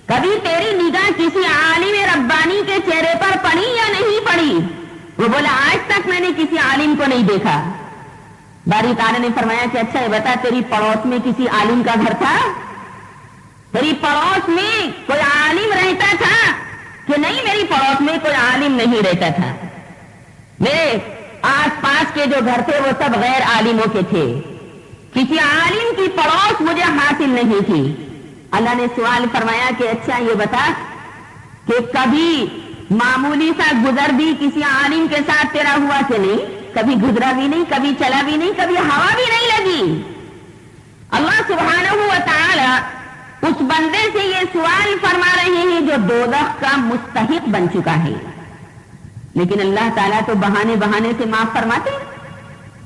کبھی تیری نگاہ کسی عالم ربانی کے چہرے پر پڑی یا نہیں پڑی؟ وہ بولا آج تک میں نے کسی عالم کو نہیں دیکھا. باری تعالیٰ نے فرمایا کہ اچھا یہ بتا, تیری پڑوس میں کسی عالم کا گھر تھا؟ تیری پڑوس میں کوئی عالم رہتا تھا کہ نہیں؟ میری پڑوس میں کوئی عالم نہیں رہتا تھا. میرے آس پاس کے جو گھر تھے وہ سب غیر عالموں کے تھے, کسی عالم کی پڑوس مجھے حاصل نہیں تھی. اللہ نے سوال فرمایا کہ اچھا یہ بتا کہ کبھی معمولی سا گزر بھی کسی عالم کے ساتھ تیرا ہوا کہ نہیں؟ کبھی گزرا بھی نہیں, کبھی چلا بھی نہیں, کبھی ہوا بھی نہیں لگی. اللہ سبحانہ و تعالی اس بندے سے یہ سوال فرما رہے ہیں جو دوزخ کا مستحق بن چکا ہے، لیکن اللہ تعالیٰ تو بہانے بہانے سے معاف فرماتے ہیں.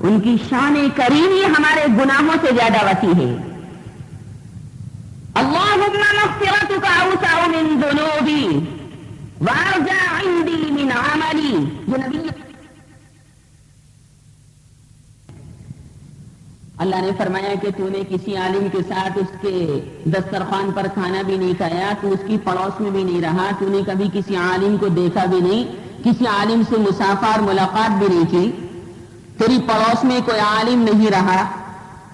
ان کی شان کریمی ہمارے گناہوں سے زیادہ وسیع ہے. اللہم مغفرتک اوسع من ذنوبی وارجع عندی من عملی. جو نبی اللہ نے فرمایا کہ تو نے کسی عالم کے ساتھ اس کے دسترخوان پر کھانا بھی نہیں کھایا، تو اس کی پڑوس میں بھی نہیں رہا، تو نے کبھی کسی عالم کو دیکھا بھی نہیں، کسی عالم سے مصافحہ اور ملاقات بھی نہیں کی، تیری پڑوس میں کوئی عالم نہیں رہا،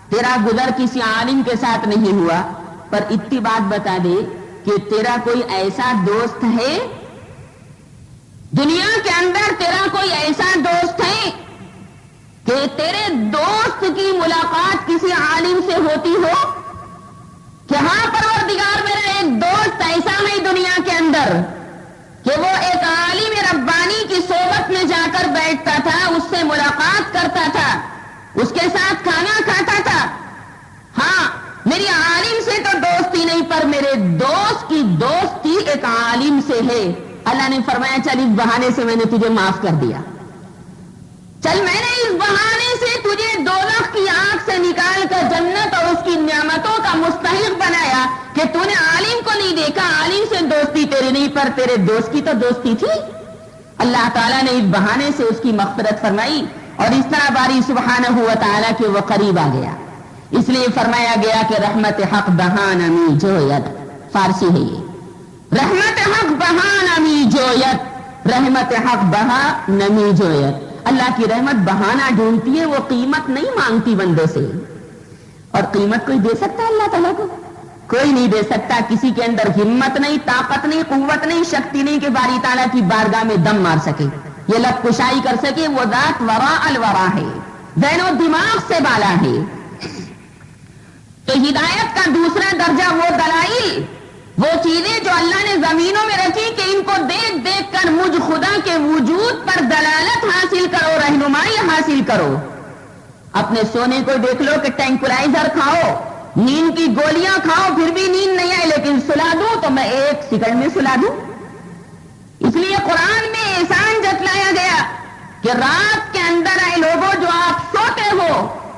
تیرا گزر کسی عالم کے ساتھ نہیں ہوا، پر اتنی بات بتا دے کہ تیرا کوئی ایسا دوست ہے دنیا کے اندر، تیرا کوئی ایسا دوست ہے کہ تیرے دوست کی ملاقات کسی عالم سے ہوتی ہو کہ ہاں پروردگار میرا ایک دوست ایسا ہے دنیا کے اندر کہ وہ ایک عالم ربانی کی صحبت میں جا کر بیٹھتا تھا، اس سے ملاقات کرتا تھا، اس کے ساتھ کھانا کھاتا تھا. ہاں میری عالم سے تو دوستی نہیں، پر میرے دوست کی دوستی ایک عالم سے ہے. اللہ نے فرمایا چل اس بہانے سے میں نے تجھے معاف کر دیا، چل میں نے اس بہانے سے تجھے دوزخ کی آگ سے نکال کر جنت اور اس کی نعمتوں کا مستحق بنایا کہ تو نے عالم کو نہیں دیکھا، عالم سے دوستی تیری نہیں پر تیرے دوست کی تو دوستی تھی. اللہ تعالیٰ نے اس بہانے سے اس کی مغفرت فرمائی اور اس طرح باری سبحانہ و تعالیٰ کہ وہ قریب آ گیا. اس لیے فرمایا گیا کہ رحمت حق بہان امی جویت، فارسی ہے یہ، رحمت حق بہان امی جویت، رحمت حق بہا نمی جویت. اللہ کی رحمت بہانہ ڈھونڈتی ہے، وہ قیمت نہیں مانگتی بندے سے. اور قیمت کوئی دے سکتا ہے اللہ تعالیٰ کو؟ کوئی نہیں دے سکتا. کسی کے اندر ہمت نہیں، طاقت نہیں، قوت نہیں، شکتی نہیں کہ باری تعالیٰ کی بارگاہ میں دم مار سکے، یہ لب کشائی کر سکے. وہ ذات وراء الورا ہے، ذہن و دماغ سے بالا ہے. تو ہدایت کا دوسرا درجہ وہ دلائل، وہ چیزیں جو اللہ نے زمینوں میں رکھی کہ ان کو دیکھ دیکھ کر مجھ خدا کے وجود پر دلالت حاصل کرو، رہنمائی حاصل کرو. اپنے سونے کو دیکھ لو کہ ٹینکولائزر کھاؤ، نیند کی گولیاں کھاؤ، پھر بھی نیند نہیں آئے، لیکن سلا دوں تو میں 1 سیکنڈ میں سلا دوں. اس لیے قرآن میں احسان جتلایا گیا کہ رات کے اندر اے لوگوں جو آپ سوتے ہو،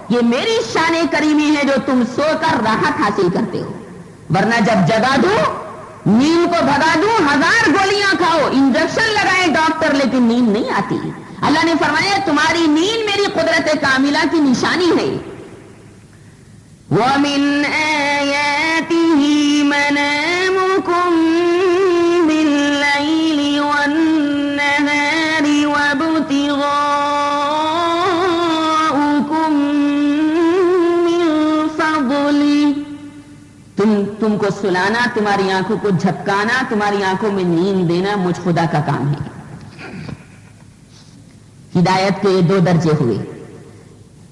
یہ میری شان کریمی ہے جو تم سو کر راحت حاصل کرتے ہو. ورنہ جب جگا دوں، نیند کو بھگا دوں، 1000 گولیاں کھاؤ، انجیکشن لگائے ڈاکٹر، لیکن نیند نہیں آتی. اللہ نے فرمایا تمہاری نیند میری قدرت کاملہ کی نشانی ہے. وَمِنْ آيَاتِهِ مَنَامُكُمْ بِاللَّيْلِ وَالنَّهَارِ وَابْتِغَاؤُكُمْ مِنْ فَضْلِهِ. تم کو سلانا، تمہاری آنکھوں کو جھپکانا، تمہاری آنکھوں میں نیند دینا مجھ خدا کا کام ہے. ہدایت کے 2 درجے ہوئے.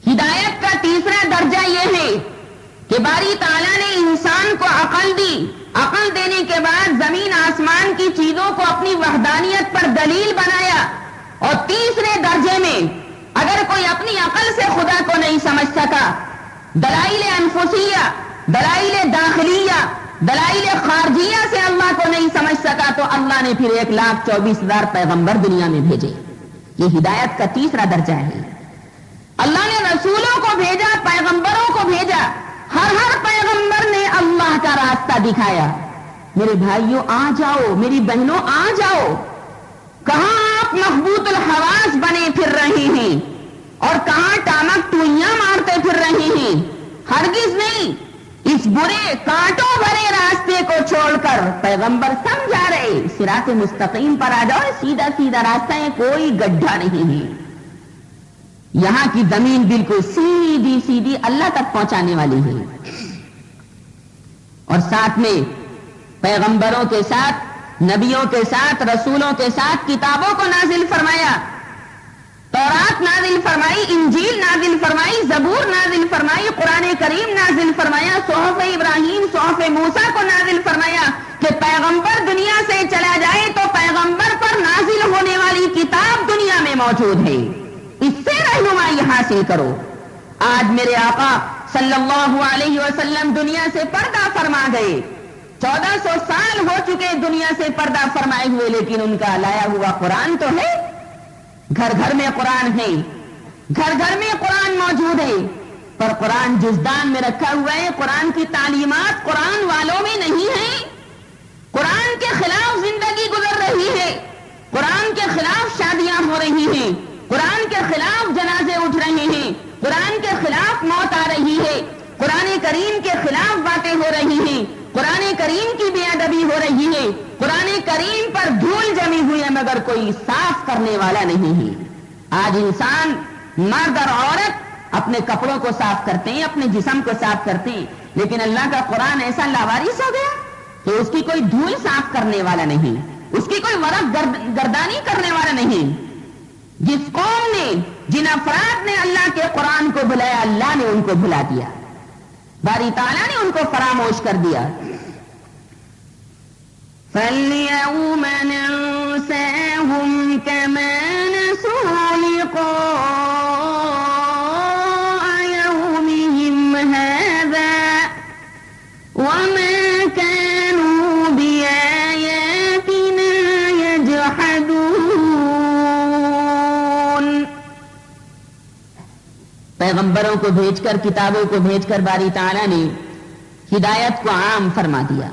ہدایت کا تیسرا درجہ یہ ہے کہ باری تعالیٰ نے انسان کو عقل دی، عقل دینے کے بعد زمین آسمان کی چیزوں کو اپنی وحدانیت پر دلیل بنایا. اور تیسرے درجے میں اگر کوئی اپنی عقل سے خدا کو نہیں سمجھ سکا، دلائل انفسیہ، دلائل داخلیہ، دلائل خارجیہ سے اللہ کو نہیں سمجھ سکا، تو اللہ نے پھر 1,24,000 پیغمبر دنیا میں بھیجے. یہ ہدایت کا تیسرا درجہ ہے. اللہ نے رسولوں کو بھیجا، پیغمبروں کو بھیجا، ہر پیغمبر نے اللہ کا راستہ دکھایا. میرے بھائیوں آ جاؤ، میری بہنوں آ جاؤ. کہاں آپ محبوط الحواس بنے پھر رہے ہیں اور کہاں ٹامک ٹوئیاں مارتے پھر رہے ہیں؟ ہرگز نہیں. اس برے کانٹوں بھرے راستے کو چھوڑ کر پیغمبر سمجھا رہے صراط مستقیم پر آ جاؤ. سیدھا سیدھا راستہ ہے، کوئی گڈھا نہیں ہے. یہاں کی زمین بالکل سیدھی سیدھی اللہ تک پہنچانے والی ہے. اور ساتھ میں پیغمبروں کے ساتھ، نبیوں کے ساتھ، رسولوں کے ساتھ کتابوں کو نازل فرمایا. تورات نازل فرمائی، انجیل نازل فرمائی، زبور نازل فرمائی، قرآن کریم نازل فرمایا، صحف ابراہیم، صحف موسیٰ کو نازل فرمایا کہ پیغمبر دنیا سے چلا جائے تو پیغمبر پر نازل ہونے والی کتاب دنیا میں موجود ہے، اس سے رہنمائی حاصل کرو. آج میرے آقا صلی اللہ علیہ وسلم دنیا سے پردہ فرما گئے. 1400 سال ہو چکے دنیا سے پردہ فرمائے ہوئے، لیکن ان کا لایا ہوا قرآن تو ہے. گھر گھر میں قرآن ہے، گھر گھر میں قرآن موجود ہے، پر قرآن جزدان میں رکھا ہوا ہے. قرآن کی تعلیمات قرآن والوں میں نہیں ہیں. قرآن کے خلاف زندگی گزر رہی ہے، قرآن کے خلاف شادیاں ہو رہی ہیں، قرآن کے خلاف جنازے اٹھ رہے ہیں، قرآن کے خلاف موت آ رہی ہے، قرآن کریم کے خلاف باتیں ہو رہی ہیں، قرآن کریم کی بے ادبی ہو رہی ہے، قرآن کریم پر دھول جمی ہوئی ہے مگر کوئی صاف کرنے والا نہیں ہے. آج انسان مرد اور عورت اپنے کپڑوں کو صاف کرتے ہیں، اپنے جسم کو صاف کرتے ہیں، لیکن اللہ کا قرآن ایسا لاوارث ہو گیا کہ اس کی کوئی دھول صاف کرنے والا نہیں، اس کی کوئی ورق گردانی کرنے والا نہیں. جس قوم نے، جن افراد نے اللہ کے قرآن کو بلایا، اللہ نے ان کو بھلا دیا، باری تعالیٰ نے ان کو فراموش کر دیا. فَالْيَوْمَ نَنْسَاهُمْ كَمَا نَسُوا لِقَاءَ يَوْمِهِمْ هَذَا وَمَا كَانُوا بِآيَاتِنَا يَجْحَدُونَ. پیغمبروں کو بھیج کر، کتابوں کو بھیج کر باری تعالیٰ نے ہدایت کو عام فرما دیا.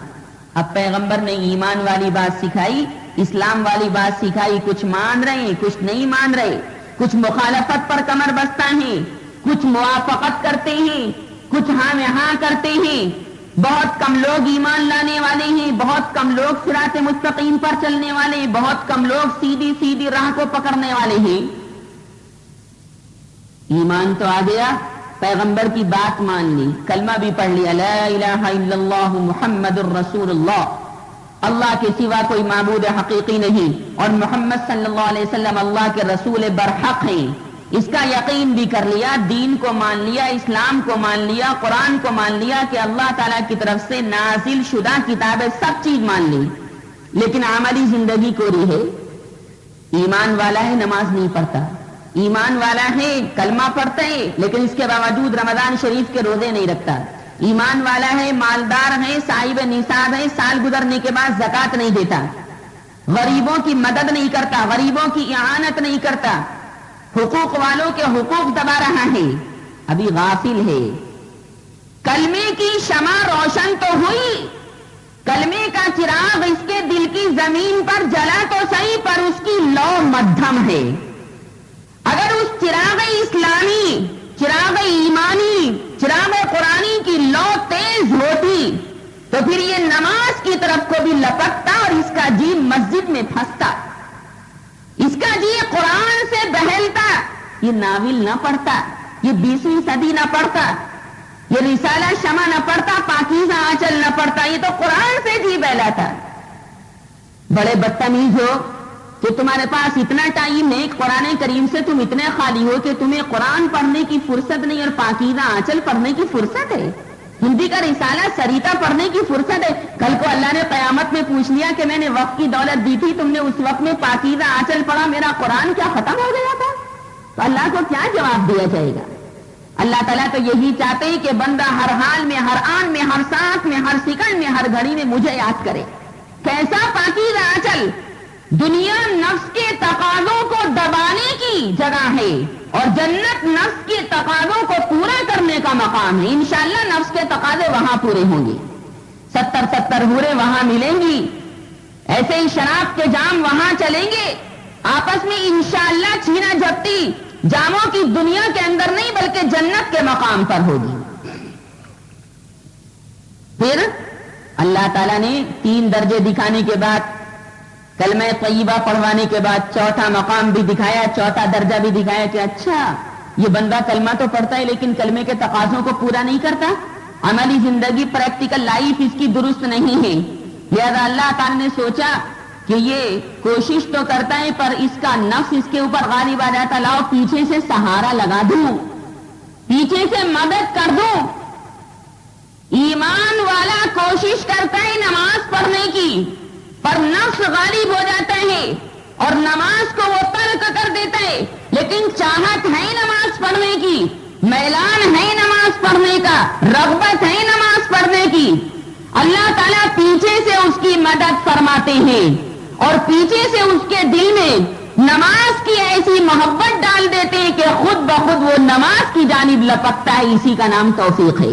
اب پیغمبر نے ایمان والی بات سکھائی، اسلام والی بات سکھائی، کچھ مان رہے ہیں، کچھ نہیں مان رہے، کچھ مخالفت پر کمر بستہ ہیں، کچھ موافقت کرتے ہیں، کچھ ہاں میں ہاں کرتے ہیں. بہت کم لوگ ایمان لانے والے ہیں، بہت کم لوگ صراط مستقیم پر چلنے والے ہیں، بہت کم لوگ سیدھی سیدھی راہ کو پکڑنے والے ہیں. ایمان تو آ گیا، پیغمبر کی بات مان لی، کلمہ بھی پڑھ لیا، لا الہ الا اللہ محمد الرسول اللہ، اللہ کے سوا کوئی معبود حقیقی نہیں، اور محمد صلی اللہ علیہ وسلم اللہ کے رسول برحق ہیں. اس کا یقین بھی کر لیا، دین کو مان لیا، اسلام کو مان لیا، قرآن کو مان لیا کہ اللہ تعالیٰ کی طرف سے نازل شدہ کتابیں، سب چیز مان لی، لیکن عملی زندگی کوری ہے. ایمان والا ہے نماز نہیں پڑھتا، ایمان والا ہے کلمہ پڑھتا ہے لیکن اس کے باوجود رمضان شریف کے روزے نہیں رکھتا. ایمان والا ہے، مالدار ہے، صاحب نصاب ہے، سال گزرنے کے بعد زکوٰۃ نہیں دیتا، غریبوں کی مدد نہیں کرتا، غریبوں کی اعانت نہیں کرتا، حقوق والوں کے حقوق دبا رہا ہے، ابھی غافل ہے. کلمے کی شمع روشن تو ہوئی، کلمے کا چراغ اس کے دل کی زمین پر جلا تو صحیح، پر اس کی لو مدھم ہے. اگر اس چراغ اسلامی، چراغ ایمانی، چراغ قرآنی کی لو تیز ہوتی تو پھر یہ نماز کی طرف کو بھی لپکتا اور اس کا جی مسجد میں پھنستا، اس کا جی قرآن سے بہلتا. یہ ناول نہ پڑھتا، یہ 20ویں صدی نہ پڑھتا، یہ رسالہ شمع نہ پڑھتا، پاکیزہ آنچل نہ پڑھتا، یہ تو قرآن سے جی بہلاتا. بڑے بدتمیز ہو کہ تمہارے پاس اتنا ٹائم ہے، قرآن کریم سے تم اتنے خالی ہو کہ تمہیں قرآن پڑھنے کی فرصت نہیں اور پاکیزہ آنچل پڑھنے کی فرصت ہے، ہندی کا رسالہ سریتا پڑھنے کی فرصت ہے. کل کو اللہ نے قیامت میں پوچھ لیا کہ میں نے وقت کی دولت دی تھی، تم نے اس وقت میں پاکیزہ آنچل پڑھا، میرا قرآن کیا ختم ہو گیا تھا؟ تو اللہ کو کیا جواب دیا جائے گا؟ اللہ تعالیٰ تو یہی چاہتے ہیں کہ بندہ ہر حال میں، ہر آن میں، ہر سانس میں، ہر سیکنڈ میں، ہر گھڑی میں مجھے یاد کرے. کیسا پاکیزہ آنچل؟ دنیا نفس کے تقاضوں کو دبانے کی جگہ ہے اور جنت نفس کے تقاضوں کو پورا کرنے کا مقام ہے. انشاءاللہ نفس کے تقاضے وہاں پورے ہوں گے، 70 حوریں وہاں ملیں گی، ایسے ہی شراب کے جام وہاں چلیں گے، آپس میں انشاءاللہ چھینا جھپٹی جاموں کی دنیا کے اندر نہیں بلکہ جنت کے مقام پر ہوگی. پھر اللہ تعالیٰ نے 3 درجے دکھانے کے بعد، کلمہ طیبہ پڑھوانے کے بعد چوتھا مقام بھی دکھایا، چوتھا درجہ بھی دکھایا کہ اچھا یہ بندہ کلمہ تو پڑھتا ہے لیکن کلمے کے تقاضوں کو پورا نہیں کرتا، عملی زندگی، پریکٹیکل لائف اس کی درست نہیں ہے. لہذا اللہ تعالیٰ نے سوچا کہ یہ کوشش تو کرتا ہے پر اس کا نفس اس کے اوپر غالب آ جاتا، لاؤ پیچھے سے سہارا لگا دوں، پیچھے سے مدد کر دوں. ایمان والا کوشش کرتا ہے نماز پڑھنے کی پر نفس غالب ہو جاتا ہے اور نماز کو وہ ترک کر دیتا ہے، لیکن چاہت ہے نماز پڑھنے کی، میلان ہے نماز پڑھنے کا، رغبت ہے نماز پڑھنے کی. اللہ تعالیٰ پیچھے سے اس کی مدد فرماتے ہیں اور پیچھے سے اس کے دل میں نماز کی ایسی محبت ڈال دیتے ہیں کہ خود بخود وہ نماز کی جانب لپکتا ہے. اسی کا نام توفیق ہے.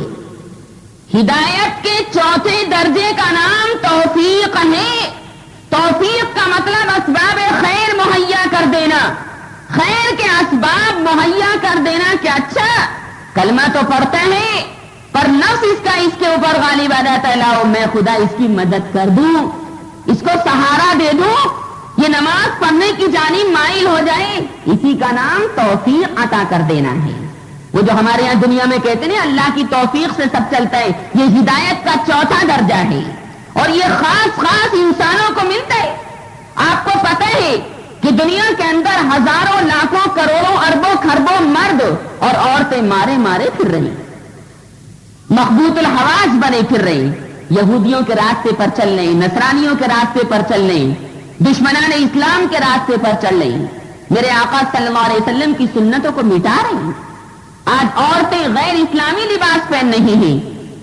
ہدایت کے چوتھے درجے کا نام توفیق ہے. توفیق کا مطلب اسباب خیر مہیا کر دینا, خیر کے اسباب مہیا کر دینا. کہ اچھا کلمہ تو پڑھتا ہے پر نفس اس کا اس کے اوپر غالب آ جاتا ہے, لاؤ میں خدا اس کی مدد کر دوں, اس کو سہارا دے دوں, یہ نماز پڑھنے کی جانب مائل ہو جائے. اسی کا نام توفیق عطا کر دینا ہے. وہ جو ہمارے یہاں دنیا میں کہتے ہیں اللہ کی توفیق سے سب چلتا ہے, یہ ہدایت کا چوتھا درجہ ہے اور یہ خاص انسانوں کو ملتا ہے. آپ کو پتہ ہے کہ دنیا کے اندر ہزاروں لاکھوں کروڑوں اربوں خربوں مرد اور عورتیں مارے پھر رہی, مخبوط الحواس بنے پھر رہی, یہودیوں کے راستے پر چل رہے, نصرانیوں کے راستے پر چل رہے, دشمنان اسلام کے راستے پر چل رہی, میرے آقا صلی اللہ علیہ وسلم کی سنتوں کو مٹا رہی. آج عورتیں غیر اسلامی لباس پہن رہی ہیں,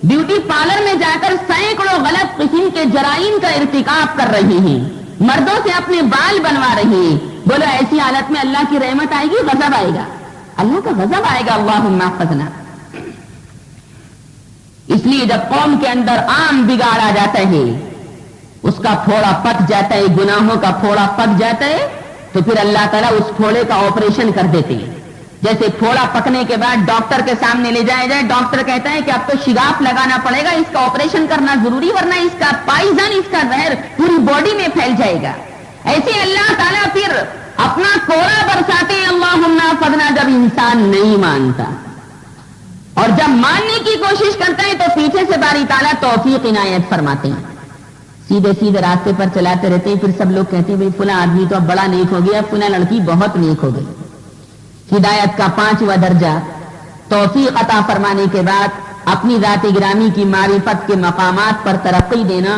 بیوٹی پارلر میں جا کر سینکڑوں غلط قسم کے جرائم کا ارتکاب کر رہی ہیں, مردوں سے اپنے بال بنوا رہی ہیں. بولو ایسی حالت میں اللہ کی رحمت آئے گی, غضب آئے گا, اللہ کا غضب آئے گا. اللہم احفظنا. اس لیے جب قوم کے اندر عام بگاڑ آ جاتا ہے, اس کا پھوڑا پک جاتا ہے, گناہوں کا پھوڑا پک جاتا ہے, تو پھر اللہ تعالیٰ اس پھوڑے کا آپریشن کر دیتے ہیں. جیسے پھوڑا پکنے کے بعد ڈاکٹر کے سامنے لے جایا جائے, ڈاکٹر کہتا ہے کہ اب تو شگاف لگانا پڑے گا, اس کا آپریشن کرنا ضروری, ورنہ اس کا پائزن, اس کا زہر پوری باڈی میں پھیل جائے گا. ایسے اللہ تعالیٰ پھر اپنا کوڑا برساتے ہیں اللہم احفظنا جب انسان نہیں مانتا, اور جب ماننے کی کوشش کرتا ہے تو پیچھے سے باری تعالیٰ توفیق عنایت فرماتے ہیں. سیدھے راستے پر چلاتے رہتے ہیں, پھر سب لوگ کہتے ہیں بھئی فلاں آدمی تو اب بڑا نیک ہو گیا, فلاں لڑکی بہت نیک ہو گئی. ہدایت کا پانچواں درجہ توفیق عطا فرمانے کے بعد اپنی ذات گرامی کی معرفت کے مقامات پر ترقی دینا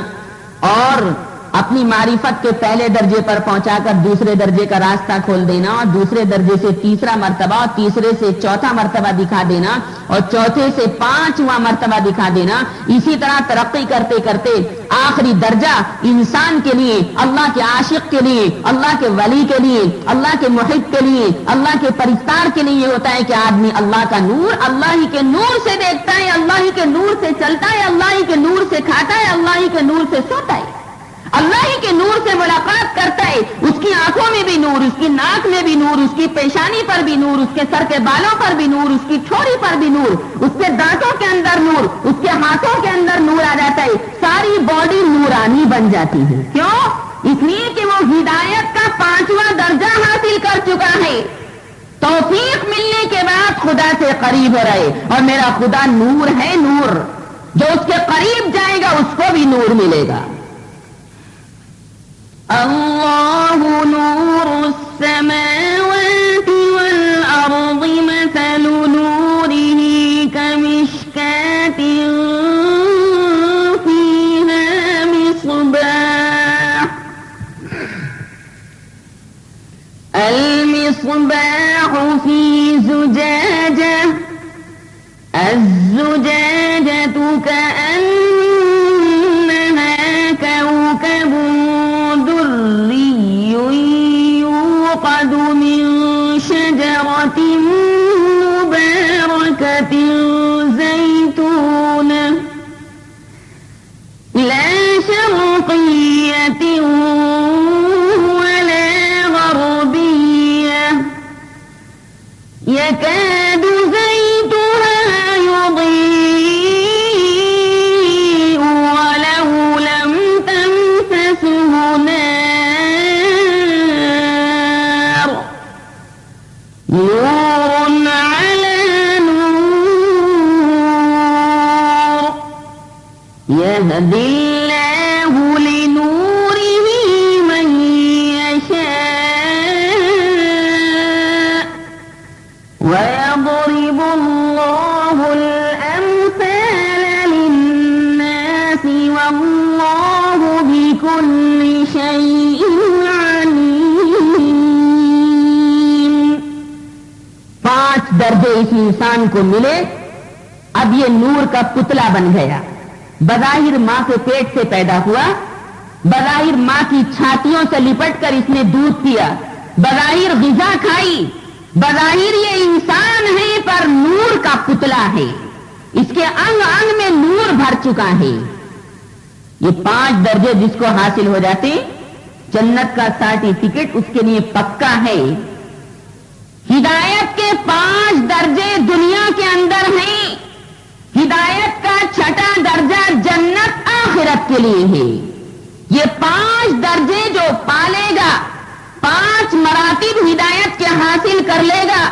اور اپنی معرفت کے پہلے درجے پر پہنچا کر دوسرے درجے کا راستہ کھول دینا, اور دوسرے درجے سے تیسرا مرتبہ, اور تیسرے سے چوتھا مرتبہ دکھا دینا, اور چوتھے سے پانچواں مرتبہ دکھا دینا. اسی طرح ترقی کرتے کرتے آخری درجہ انسان کے لیے, اللہ کے عاشق کے لیے, اللہ کے ولی کے لیے, اللہ کے محب کے لیے, اللہ کے پرستار کے لیے یہ ہوتا ہے کہ آدمی اللہ کا نور, اللہ ہی کے نور سے دیکھتا ہے, اللہ ہی کے نور سے چلتا ہے, اللہ ہی کے نور سے کھاتا ہے, اللہ ہی کے نور سے سوتا ہے, اللہ ہی کے نور سے ملاقات کرتا ہے. اس کی آنکھوں میں بھی نور, اس کی ناک میں بھی نور, اس کی پیشانی پر بھی نور, اس کے سر کے بالوں پر بھی نور, اس کی ٹھوڑی پر بھی نور, اس کے دانتوں کے اندر نور, اس کے ہاتھوں کے اندر نور آ جاتا ہے. ساری باڈی نورانی بن جاتی ہے. کیوں؟ اس لیے کہ وہ ہدایت کا پانچواں درجہ حاصل کر چکا ہے. توفیق ملنے کے بعد خدا سے قریب ہو رہے, اور میرا خدا نور ہے, نور جو اس کے قریب جائے گا اس کو بھی نور ملے گا. اللہ نور السماوات والارض مثل نوره كمشكاة فيها مصباح المصباح في زجاجة الزجاجة كأنها كوكب يوقد من شجرة مباركة زيتونة لا شرقية ولا غربية يكاد زيتها يضيء ولو لم تمسسه نار نور على نور يهدي الله لنوره من يشاء ويضرب الله الأمثال للناس والله بكل شيء عليم. 5 درجے اس انسان کو ملے, اب یہ نور کا پتلا بن گیا. بظاہر ماں کے پیٹ سے پیدا ہوا، بظاہر ماں کی چھاتیوں سے لپٹ کر اس نے دودھ پیا، بظاہر غذا کھائی، بظاہر یہ انسان ہے پر نور کا پتلا ہے، اس کے انگ انگ میں نور بھر چکا ہے۔ یہ 5 درجے جس کو حاصل ہو جاتے جنت کا سرٹیفکیٹ اس کے لیے پکا ہے۔ ہدایت کے 5 درجے دنیا کے اندر ہیں، ہدایت کا 6واں درجہ جنت آخرت کے لیے ہے۔ یہ 5 درجے جو پالے گا، 5 مراتب ہدایت کے حاصل کر لے گا،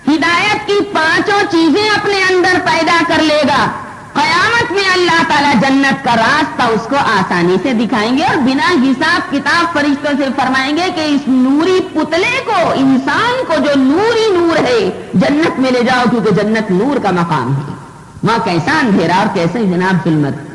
ہدایت کی 5 چیزیں اپنے اندر پیدا کر لے گا، قیامت میں اللہ تعالیٰ جنت کا راستہ اس کو آسانی سے دکھائیں گے اور بنا حساب کتاب فرشتوں سے فرمائیں گے کہ اس نوری پتلے کو، انسان کو جو نوری نور ہے، جنت میں لے جاؤ، کیونکہ جنت نور کا مقام ہے۔ وہاں کیسا اندھیرا اور کیسے جناب ظلمت۔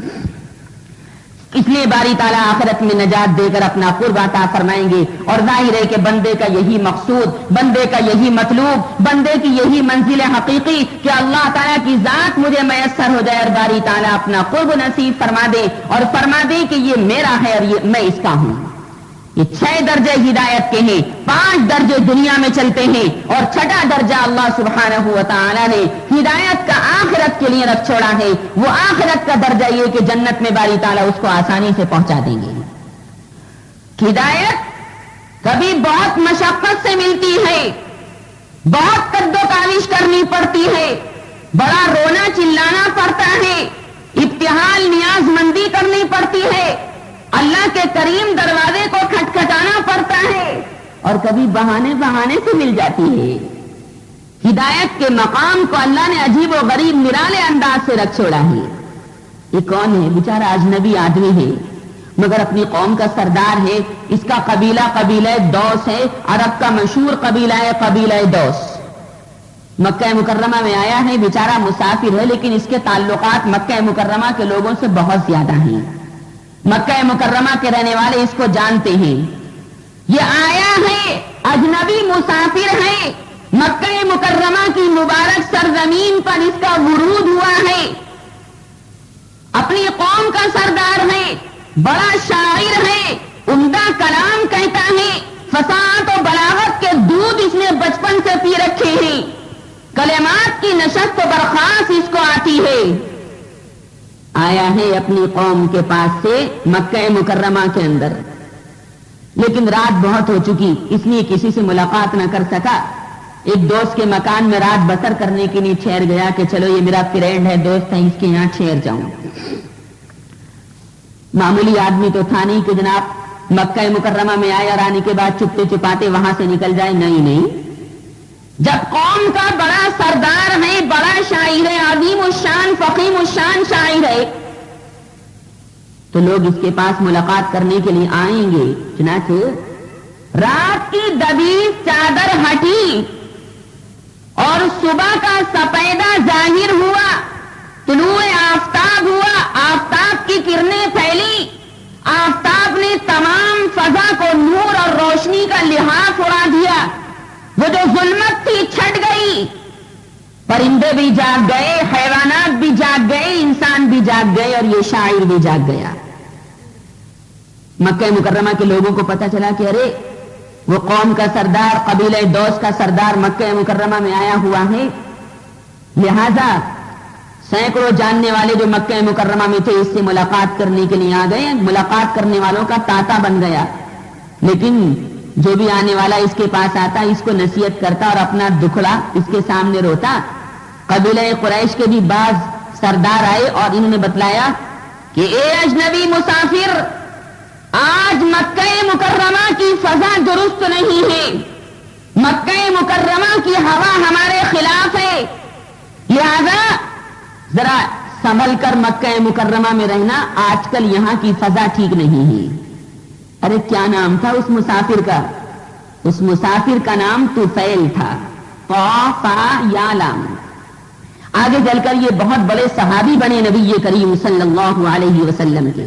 اس لیے باری تعالیٰ آخرت میں نجات دے کر اپنا قرب عطا فرمائیں گے، اور ظاہر ہے کہ بندے کا یہی مقصود، بندے کا یہی مطلوب، بندے کی یہی منزل حقیقی کہ اللہ تعالیٰ کی ذات مجھے میسر ہو جائے اور باری تعالیٰ اپنا قرب نصیب فرما دے اور فرما دے کہ یہ میرا ہے اور یہ میں اس کا ہوں۔ یہ 6 درجے ہدایت کے ہیں، 5 درجے دنیا میں چلتے ہیں، اور 6واں درجہ اللہ سبحانہ و تعالیٰ نے ہدایت کا آخرت کے لیے رکھ چھوڑا ہے۔ وہ آخرت کا درجہ یہ کہ جنت میں باری تعالیٰ اس کو آسانی سے پہنچا دیں گے۔ ہدایت کبھی بہت مشقت سے ملتی ہے، بہت قد و کاوش کرنی پڑتی ہے، بڑا رونا چلانا پڑتا ہے، ابتحال نیاز مندی کرنی پڑتی ہے، اللہ کے کریم دروازے کو کھٹکھٹانا پڑتا ہے، اور کبھی بہانے سے مل جاتی ہے۔ ہدایت کے مقام کو اللہ نے عجیب و غریب نرالے انداز سے رکھ چھوڑا ہے۔ یہ کون ہے؟ بیچارہ اجنبی آدمی ہے، مگر اپنی قوم کا سردار ہے۔ اس کا قبیلہ دوس ہے، عرب کا مشہور قبیلہ دوس۔ مکہ مکرمہ میں آیا ہے، بیچارہ مسافر ہے، لیکن اس کے تعلقات مکہ مکرمہ کے لوگوں سے بہت زیادہ ہیں۔ مکہ مکرمہ کے رہنے والے اس کو جانتے ہیں۔ یہ آیا ہے، اجنبی مسافر ہے، مکہ مکرمہ کی مبارک سرزمین پر اس کا ورود ہوا ہے، اپنی قوم کا سردار ہے، بڑا شاعر ہے، عمدہ کلام کہتا ہے، فصاحت و بلاغت کے دودھ اس نے بچپن سے پی رکھے ہیں، کلمات کی نشست و برخاست اس کو آتی ہے۔ آیا ہے اپنی قوم کے پاس سے مکہ مکرمہ کے اندر، لیکن رات بہت ہو چکی، اس لیے کسی سے ملاقات نہ کر سکا۔ ایک دوست کے مکان میں رات بسر کرنے کے لیے ٹھہر گیا کہ چلو یہ میرا فرینڈ ہے، دوست ہے، اس کے یہاں ٹھہر جاؤں۔ معمولی آدمی تو تھا نہیں کہ جناب مکہ مکرمہ میں آئے اور آنے کے بعد چپتے چپاتے وہاں سے نکل جائے، نہیں۔ جب قوم کا بڑا سردار ہے، بڑا شاعر ہے، عظیم الشان فخیم الشان شاعر ہے، تو لوگ اس کے پاس ملاقات کرنے کے لیے آئیں گے۔ چنانچہ رات کی دبیز چادر ہٹی اور صبح کا سپیدہ ظاہر ہوا، طلوع آفتاب ہوا، آفتاب کی کرنیں پھیلی، آفتاب نے تمام فضا کو نور اور روشنی کا لحاف اڑا دیا، وہ جو ظلمت تھی چھٹ گئی، پرندے بھی جاگ گئے، حیوانات بھی جاگ گئے، انسان بھی جاگ گئے، اور یہ شاعر بھی جاگ گیا۔ مکہ مکرمہ کے لوگوں کو پتا چلا کہ ارے وہ قوم کا سردار، قبیلہ دوس کا سردار مکہ مکرمہ میں آیا ہوا ہے، لہذا سینکڑوں جاننے والے جو مکہ مکرمہ میں تھے اس سے ملاقات کرنے کے لیے آ گئے۔ ملاقات کرنے والوں کا تاتا بن گیا، لیکن جو بھی آنے والا اس کے پاس آتا اس کو نصیحت کرتا اور اپنا دکھڑا اس کے سامنے روتا۔ قبیلہ قریش کے بھی بعض سردار آئے اور انہوں نے بتلایا کہ اے اجنبی مسافر، آج مکہ مکرمہ کی فضا درست نہیں ہے، مکہ مکرمہ کی ہوا ہمارے خلاف ہے، لہذا ذرا سنبھل کر مکہ مکرمہ میں رہنا، آج کل یہاں کی فضا ٹھیک نہیں ہے۔ ارے کیا نام تھا اس مسافر کا؟ اس مسافر کا نام طفیل تھا، لام۔ آگے چل کر یہ بہت بڑے صحابی بنے نبی کریم صلی اللہ علیہ وسلم کے۔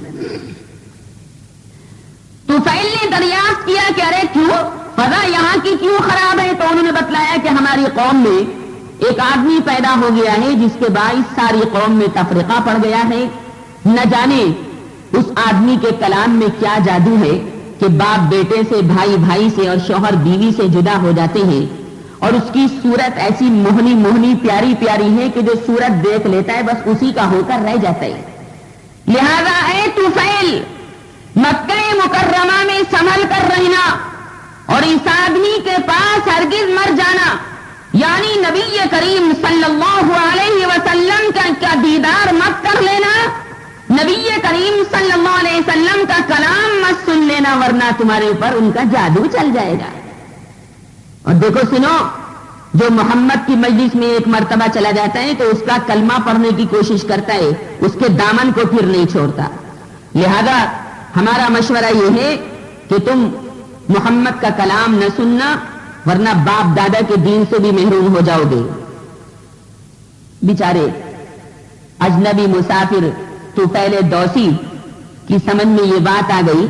طفیل نے دریافت کیا کہ ارے کیوں فضا یہاں کی کیوں خراب ہے؟ تو انہوں نے بتلایا کہ ہماری قوم میں ایک آدمی پیدا ہو گیا ہے جس کے باعث ساری قوم میں تفرقہ پڑ گیا ہے، نہ جانے اس آدمی کے کلام میں کیا جادو ہے کہ باپ بیٹے سے، بھائی بھائی سے اور شوہر بیوی سے جدا ہو جاتے ہیں، اور اس کی صورت ایسی موہنی موہنی پیاری پیاری ہے کہ جو صورت دیکھ لیتا ہے بس اسی کا ہو کر رہ جاتا ہے۔ لہذا اے طفیل، مکہ مکرمہ میں سنبھل کر رہنا اور اس آدمی کے پاس ہرگز مر جانا، یعنی نبی کریم صلی اللہ علیہ وسلم کا دیدار مت کر لینا، نبی کریم صلی اللہ علیہ وسلم کا کلام مت سن لینا، ورنہ تمہارے اوپر ان کا جادو چل جائے گا۔ اور دیکھو سنو، جو محمد کی مجلس میں ایک مرتبہ چلا جاتا ہے تو اس کا کلمہ پڑھنے کی کوشش کرتا ہے، اس کے دامن کو پھر نہیں چھوڑتا۔ لہذا ہمارا مشورہ یہ ہے کہ تم محمد کا کلام نہ سننا، ورنہ باپ دادا کے دین سے بھی محروم ہو جاؤ گے۔ بیچارے اجنبی مسافر طفیل دوسی کی سمجھ میں یہ بات آ گئی،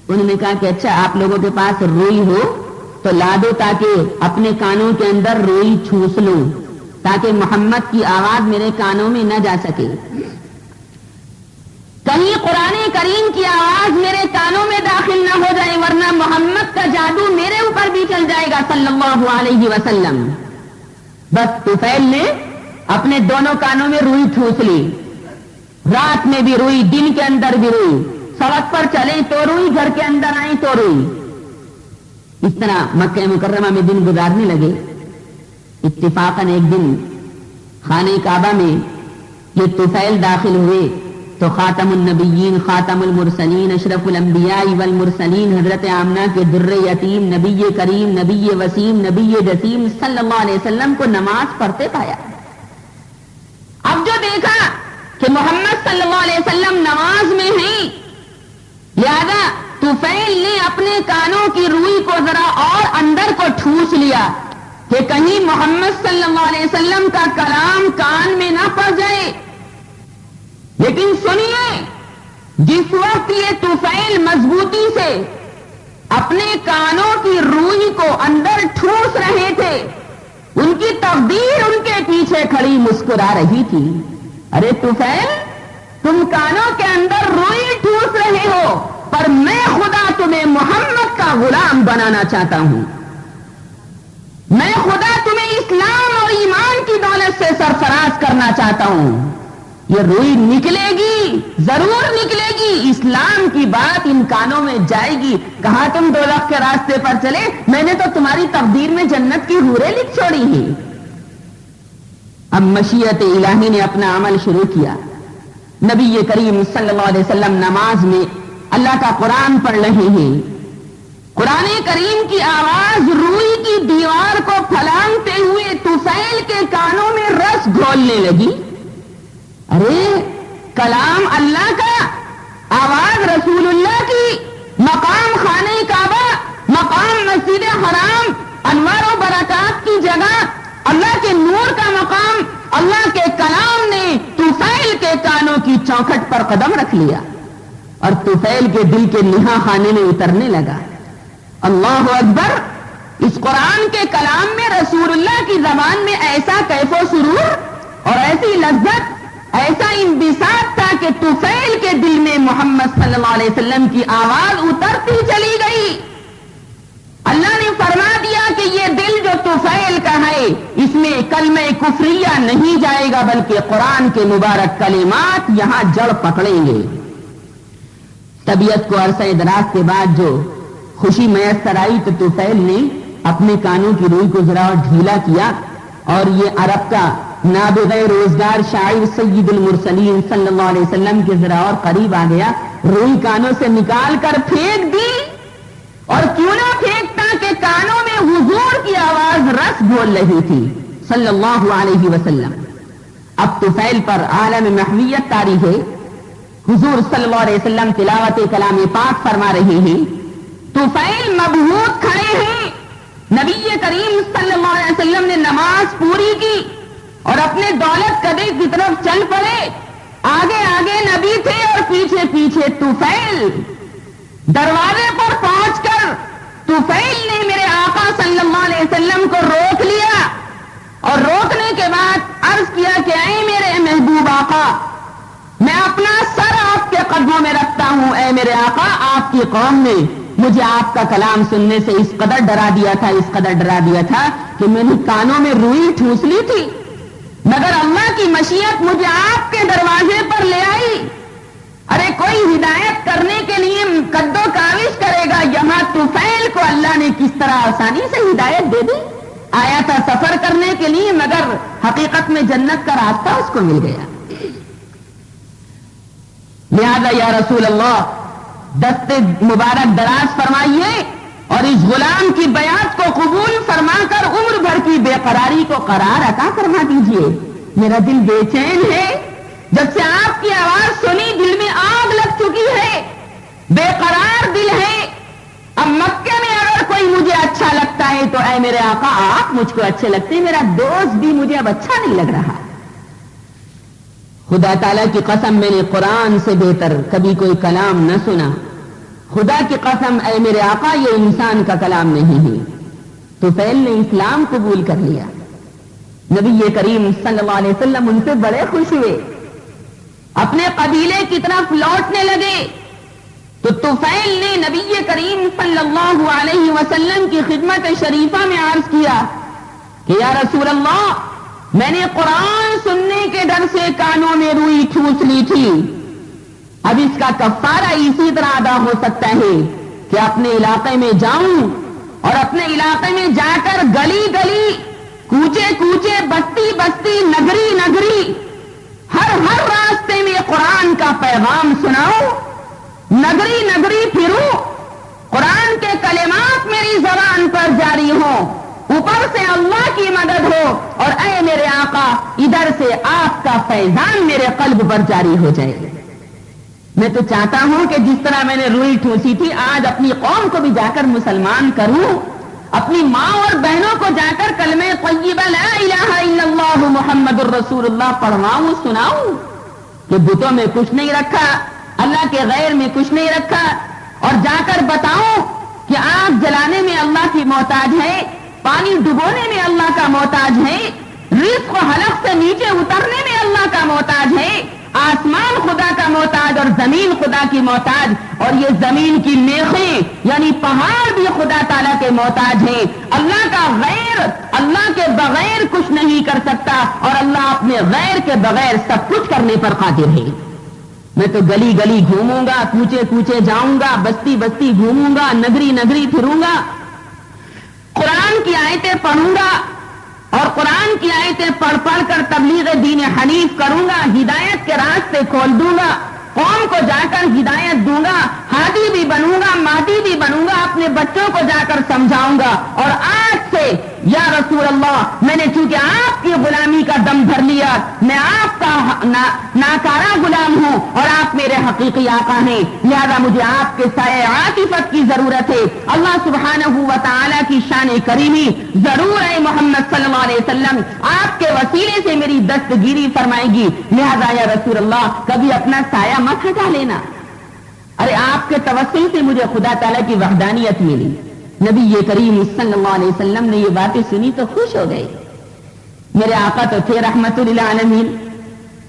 انہوں نے کہا کہ اچھا آپ لوگوں کے پاس روئی ہو تو لا دو تاکہ اپنے کانوں کے اندر روئی ٹھوس لوں، تاکہ محمد کی آواز میرے کانوں میں نہ جا سکے، کہیں قرآن کریم کی آواز میرے کانوں میں داخل نہ ہو جائے، ورنہ محمد کا جادو میرے اوپر بھی چل جائے گا صلی اللہ علیہ وسلم۔ بس طفیل نے اپنے دونوں کانوں میں روئی ٹھوس لی، رات میں بھی روئی، دن کے اندر بھی روئی، سڑک پر چلیں تو روئی، گھر کے اندر آئیں تو روئی۔ اس طرح مکہ مکرمہ میں دن گزارنے لگے۔ اتفاقاً ایک دن خانہ کعبہ میں یہ طفیل داخل ہوئے تو خاتم النبیین، خاتم المرسلین، اشرف الانبیاء والمرسلین حضرت آمنہ کے در یتیم، نبی کریم، نبی وسیم، نبی جسیم صلی اللہ علیہ وسلم کو نماز پڑھتے پایا۔ اب جو دیکھا کہ محمد صلی اللہ علیہ وسلم نماز میں ہیں، لہذا طفیل نے اپنے کانوں کی روئی کو ذرا اور اندر کو ٹھوس لیا کہ کہیں محمد صلی اللہ علیہ وسلم کا کلام کان میں نہ پڑ جائے۔ لیکن سنیے، جس وقت یہ طفیل مضبوطی سے اپنے کانوں کی روئی کو اندر ٹھوس رہے تھے، ان کی تقدیر ان کے پیچھے کھڑی مسکرا رہی تھی۔ ارے طفیل، تم کانوں کے اندر روئی ٹھوس رہے ہو، پر میں خدا تمہیں محمد کا غلام بنانا چاہتا ہوں، میں خدا تمہیں اسلام اور ایمان کی دولت سے سرفراز کرنا چاہتا ہوں۔ یہ روئی نکلے گی، ضرور نکلے گی، اسلام کی بات ان کانوں میں جائے گی۔ کہا تم دوزخ کے راستے پر چلے، میں نے تو تمہاری تقدیر میں جنت کی حوریں لکھ چھوڑی ہیں۔ اب مشیت الہی نے اپنا عمل شروع کیا۔ نبی کریم صلی اللہ علیہ وسلم نماز میں اللہ کا قرآن پڑھ رہے ہیں، قرآن کریم کی آواز روئی کی دیوار کو پھلانگتے ہوئے طفیل کے کانوں میں رس گھولنے لگی۔ ارے کلام اللہ کا، آواز رسول اللہ کی، مقام خانہ کعبہ، مقام مسجد حرام، انوار و برکات کی جگہ، اللہ کے نور کا مقام، اللہ کے کلام نے طفیل کے کانوں کی چوکھٹ پر قدم رکھ لیا اور طفیل کے دل کے نہا خانے میں اترنے لگا۔ اللہ اکبر! اس قرآن کے کلام میں رسول اللہ کی زبان میں ایسا کیف و سرور اور ایسی لذت، ایسا انبساط تھا کہ طفیل کے دل میں محمد صلی اللہ علیہ وسلم کی آواز اترتی چلی گئی۔ اللہ نے فرما دیا کہ یہ دل جو طفیل کا ہے، اس میں کلمہ کفریہ نہیں جائے گا، بلکہ قرآن کے مبارک کلمات یہاں جڑ پکڑیں گے۔ طبیعت کو عرصہ دراز کے بعد جو خوشی میسر آئی تو طفیل نے اپنے کانوں کی روئی کو ذرا ڈھیلا کیا، اور یہ عرب کا نابغہ روزگار شاعر سید المرسلین صلی اللہ علیہ وسلم کے ذرا اور قریب آ گیا، روئی کانوں سے نکال کر پھینک دی، اور کیوں نہ پھینکتا کہ کانوں میں حضور کی آواز رس گھول رہی تھی صلی اللہ علیہ وسلم۔ اب طفیل پر عالم محویت طاری ہے، حضور صلی اللہ علیہ وسلم تلاوت کلام پاک فرما رہے ہیں، طفیل مبہوت کھڑے ہیں، نبی کریم صلی اللہ علیہ وسلم نے نماز پوری کی اور اپنے دولت قدے کی طرف چل پڑے، آگے آگے نبی تھے اور پیچھے پیچھے طفیل۔ دروازے پر پہنچ کر طفیل نے میرے آقا صلی اللہ علیہ وسلم کو روک لیا، اور روکنے کے بعد عرض کیا کہ اے میرے محبوب آقا، میں اپنا سر آپ کے قدموں میں رکھتا ہوں، اے میرے آقا، آپ کی قوم نے مجھے آپ کا کلام سننے سے اس قدر ڈرا دیا تھا کہ میں نے کانوں میں روئی ٹھوس لی تھی، مگر اللہ کی مشیت مجھے آپ کے دروازے پر لے آئی۔ ارے کوئی ہدایت کرنے کے لیے قد و کاوش کرے گا، یہاں طفیل کو اللہ نے کس طرح آسانی سے ہدایت دے دی۔ آیا تھا سفر کرنے کے لیے، مگر حقیقت میں جنت کا راستہ اس کو مل گیا۔ لہذا یا رسول اللہ، دست مبارک دراز فرمائیے اور اس غلام کی بیعت کو قبول فرما کر عمر بھر کی بے قراری کو قرار عطا فرما دیجیے۔ میرا دل بے چین ہے، جب سے آپ کی آواز سنی دل میں آگ لگ چکی ہے، بے قرار دل ہے۔ اب مکے میں اگر کوئی مجھے اچھا لگتا ہے تو اے میرے آقا آپ مجھ کو اچھے لگتے ہیں، میرا دوست بھی مجھے اب اچھا نہیں لگ رہا۔ خدا تعالیٰ کی قسم میں نے قرآن سے بہتر کبھی کوئی کلام نہ سنا۔ خدا کی قسم اے میرے آقا یہ انسان کا کلام نہیں ہے۔ طفیل نے اسلام قبول کر لیا۔ نبی کریم صلی اللہ علیہ وسلم ان سے بڑے خوش ہوئے، اپنے قبیلے کی طرف لوٹنے لگے تو طفیل نے نبی کریم صلی اللہ علیہ وسلم کی خدمت شریفہ میں عرض کیا کہ یا رسول اللہ، میں نے قرآن سننے کے ڈر سے کانوں میں روئی ٹھوس لی تھی، اب اس کا کفارہ اسی طرح ادا ہو سکتا ہے کہ اپنے علاقے میں جاؤں اور اپنے علاقے میں جا کر گلی گلی، کوچے کوچے، بستی بستی، نگری نگری، ہر راستے میں قرآن کا پیغام سناؤں، نگری نگری پھروں، قرآن کے کلمات میری زبان پر جاری ہوں، اوپر سے اللہ کی مدد ہو، اور اے میرے آقا ادھر سے آپ کا فیضان میرے قلب پر جاری ہو جائے۔ میں تو چاہتا ہوں کہ جس طرح میں نے روئی ٹھوسی تھی آج اپنی قوم کو بھی جا کر مسلمان کروں، اپنی ماں اور بہنوں کو جا کر کلمہ طیبہ لا الہ الا اللہ محمد الرسول اللہ پڑھواؤں، سناؤں کہ بتوں میں کچھ نہیں رکھا، اللہ کے غیر میں کچھ نہیں رکھا، اور جا کر بتاؤں کہ آگ جلانے میں اللہ کی محتاج ہے، پانی ڈبونے میں اللہ کا محتاج ہے، رزق و حلق سے نیچے اترنے میں اللہ کا محتاج ہے، آسمان خدا کا محتاج اور زمین خدا کی محتاج، اور یہ زمین کی میخیں یعنی پہاڑ بھی خدا تعالیٰ کے محتاج ہیں۔ اللہ کا غیر، اللہ کے بغیر کچھ نہیں کر سکتا، اور اللہ اپنے غیر کے بغیر سب کچھ کرنے پر قادر ہے۔ میں تو گلی گلی گھوموں گا، کوچے کوچے جاؤں گا، بستی بستی گھوموں گا، نگری نگری پھروں گا، قرآن کی آیتیں پڑھوں گا، اور قرآن کی آیتیں پڑھ پڑھ کر تبلیغ دین حنیف کروں گا، ہدایت کے راستے کھول دوں گا، قوم کو جا کر ہدایت دوں گا، ہادی بھی بنوں گا، مہدی بھی بنوں گا، اپنے بچوں کو جا کر سمجھاؤں گا۔ اور آج سے یا رسول اللہ، میں نے چونکہ آپ کی غلامی کا دم بھر لیا، میں آپ کا ناکارہ غلام ہوں اور آپ میرے حقیقی آقا ہیں، لہذا مجھے آپ کے سائے عاطفت کی ضرورت ہے۔ اللہ سبحانہ و تعالیٰ کی شان کریمی ضرور ہے، محمد صلی اللہ علیہ وسلم آپ کے وسیلے سے میری دستگیری فرمائے گی، لہذا یا رسول اللہ کبھی اپنا سایہ مت ہٹا لینا۔ ارے آپ کے توسل سے مجھے خدا تعالیٰ کی وحدانیت ملی۔ نبی کریم صلی اللہ علیہ وسلم نے یہ باتیں سنی تو خوش ہو گئے۔ میرے آقا تو تھے رحمت للعالمین،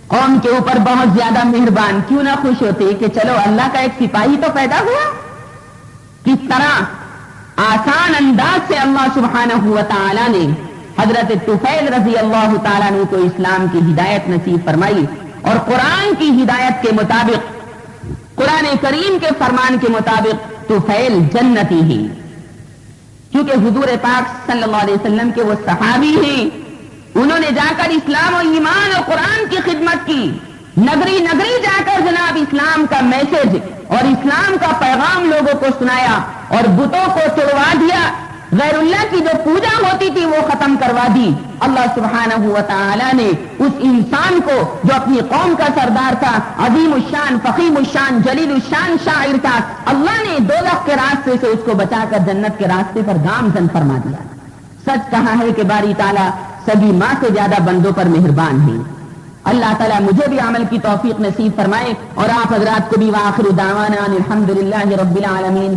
قوم کے اوپر بہت زیادہ مہربان، کیوں نہ خوش ہوتے کہ چلو اللہ کا ایک سپاہی تو پیدا ہوا۔ کس طرح آسان انداز سے اللہ سبحانہ و تعالیٰ نے حضرت طفیل رضی اللہ تعالیٰ عنہ کو اسلام کی ہدایت نصیب فرمائی، اور قرآن کی ہدایت کے مطابق، قرآن کریم کے فرمان کے مطابق طفیل جنتی ہی، کیونکہ حضور پاک صلی اللہ علیہ وسلم کے وہ صحابی ہیں، انہوں نے جا کر اسلام و ایمان اور قرآن کی خدمت کی، نگری نگری جا کر جناب اسلام کا میسج اور اسلام کا پیغام لوگوں کو سنایا، اور بتوں کو توڑوا دیا، غیر اللہ کی جو پوجا ہوتی تھی وہ ختم کروا دی۔ اللہ سبحانہ و تعالی نے اس انسان کو جو اپنی قوم کا سردار تھا، عظیم الشان، فخیم الشان، جلیل الشان شاعر تھا، اللہ نے دوزخ کے راستے سے اس کو بچا کر جنت کے راستے پر گامزن فرما دیا۔ سچ کہا ہے کہ باری تعالیٰ سبھی ماں سے زیادہ بندوں پر مہربان ہیں۔ اللہ تعالیٰ مجھے بھی عمل کی توفیق نصیب فرمائے، اور آپ حضرات کو بھی۔ وآخر دعوانا الحمدللہ رب العالمین۔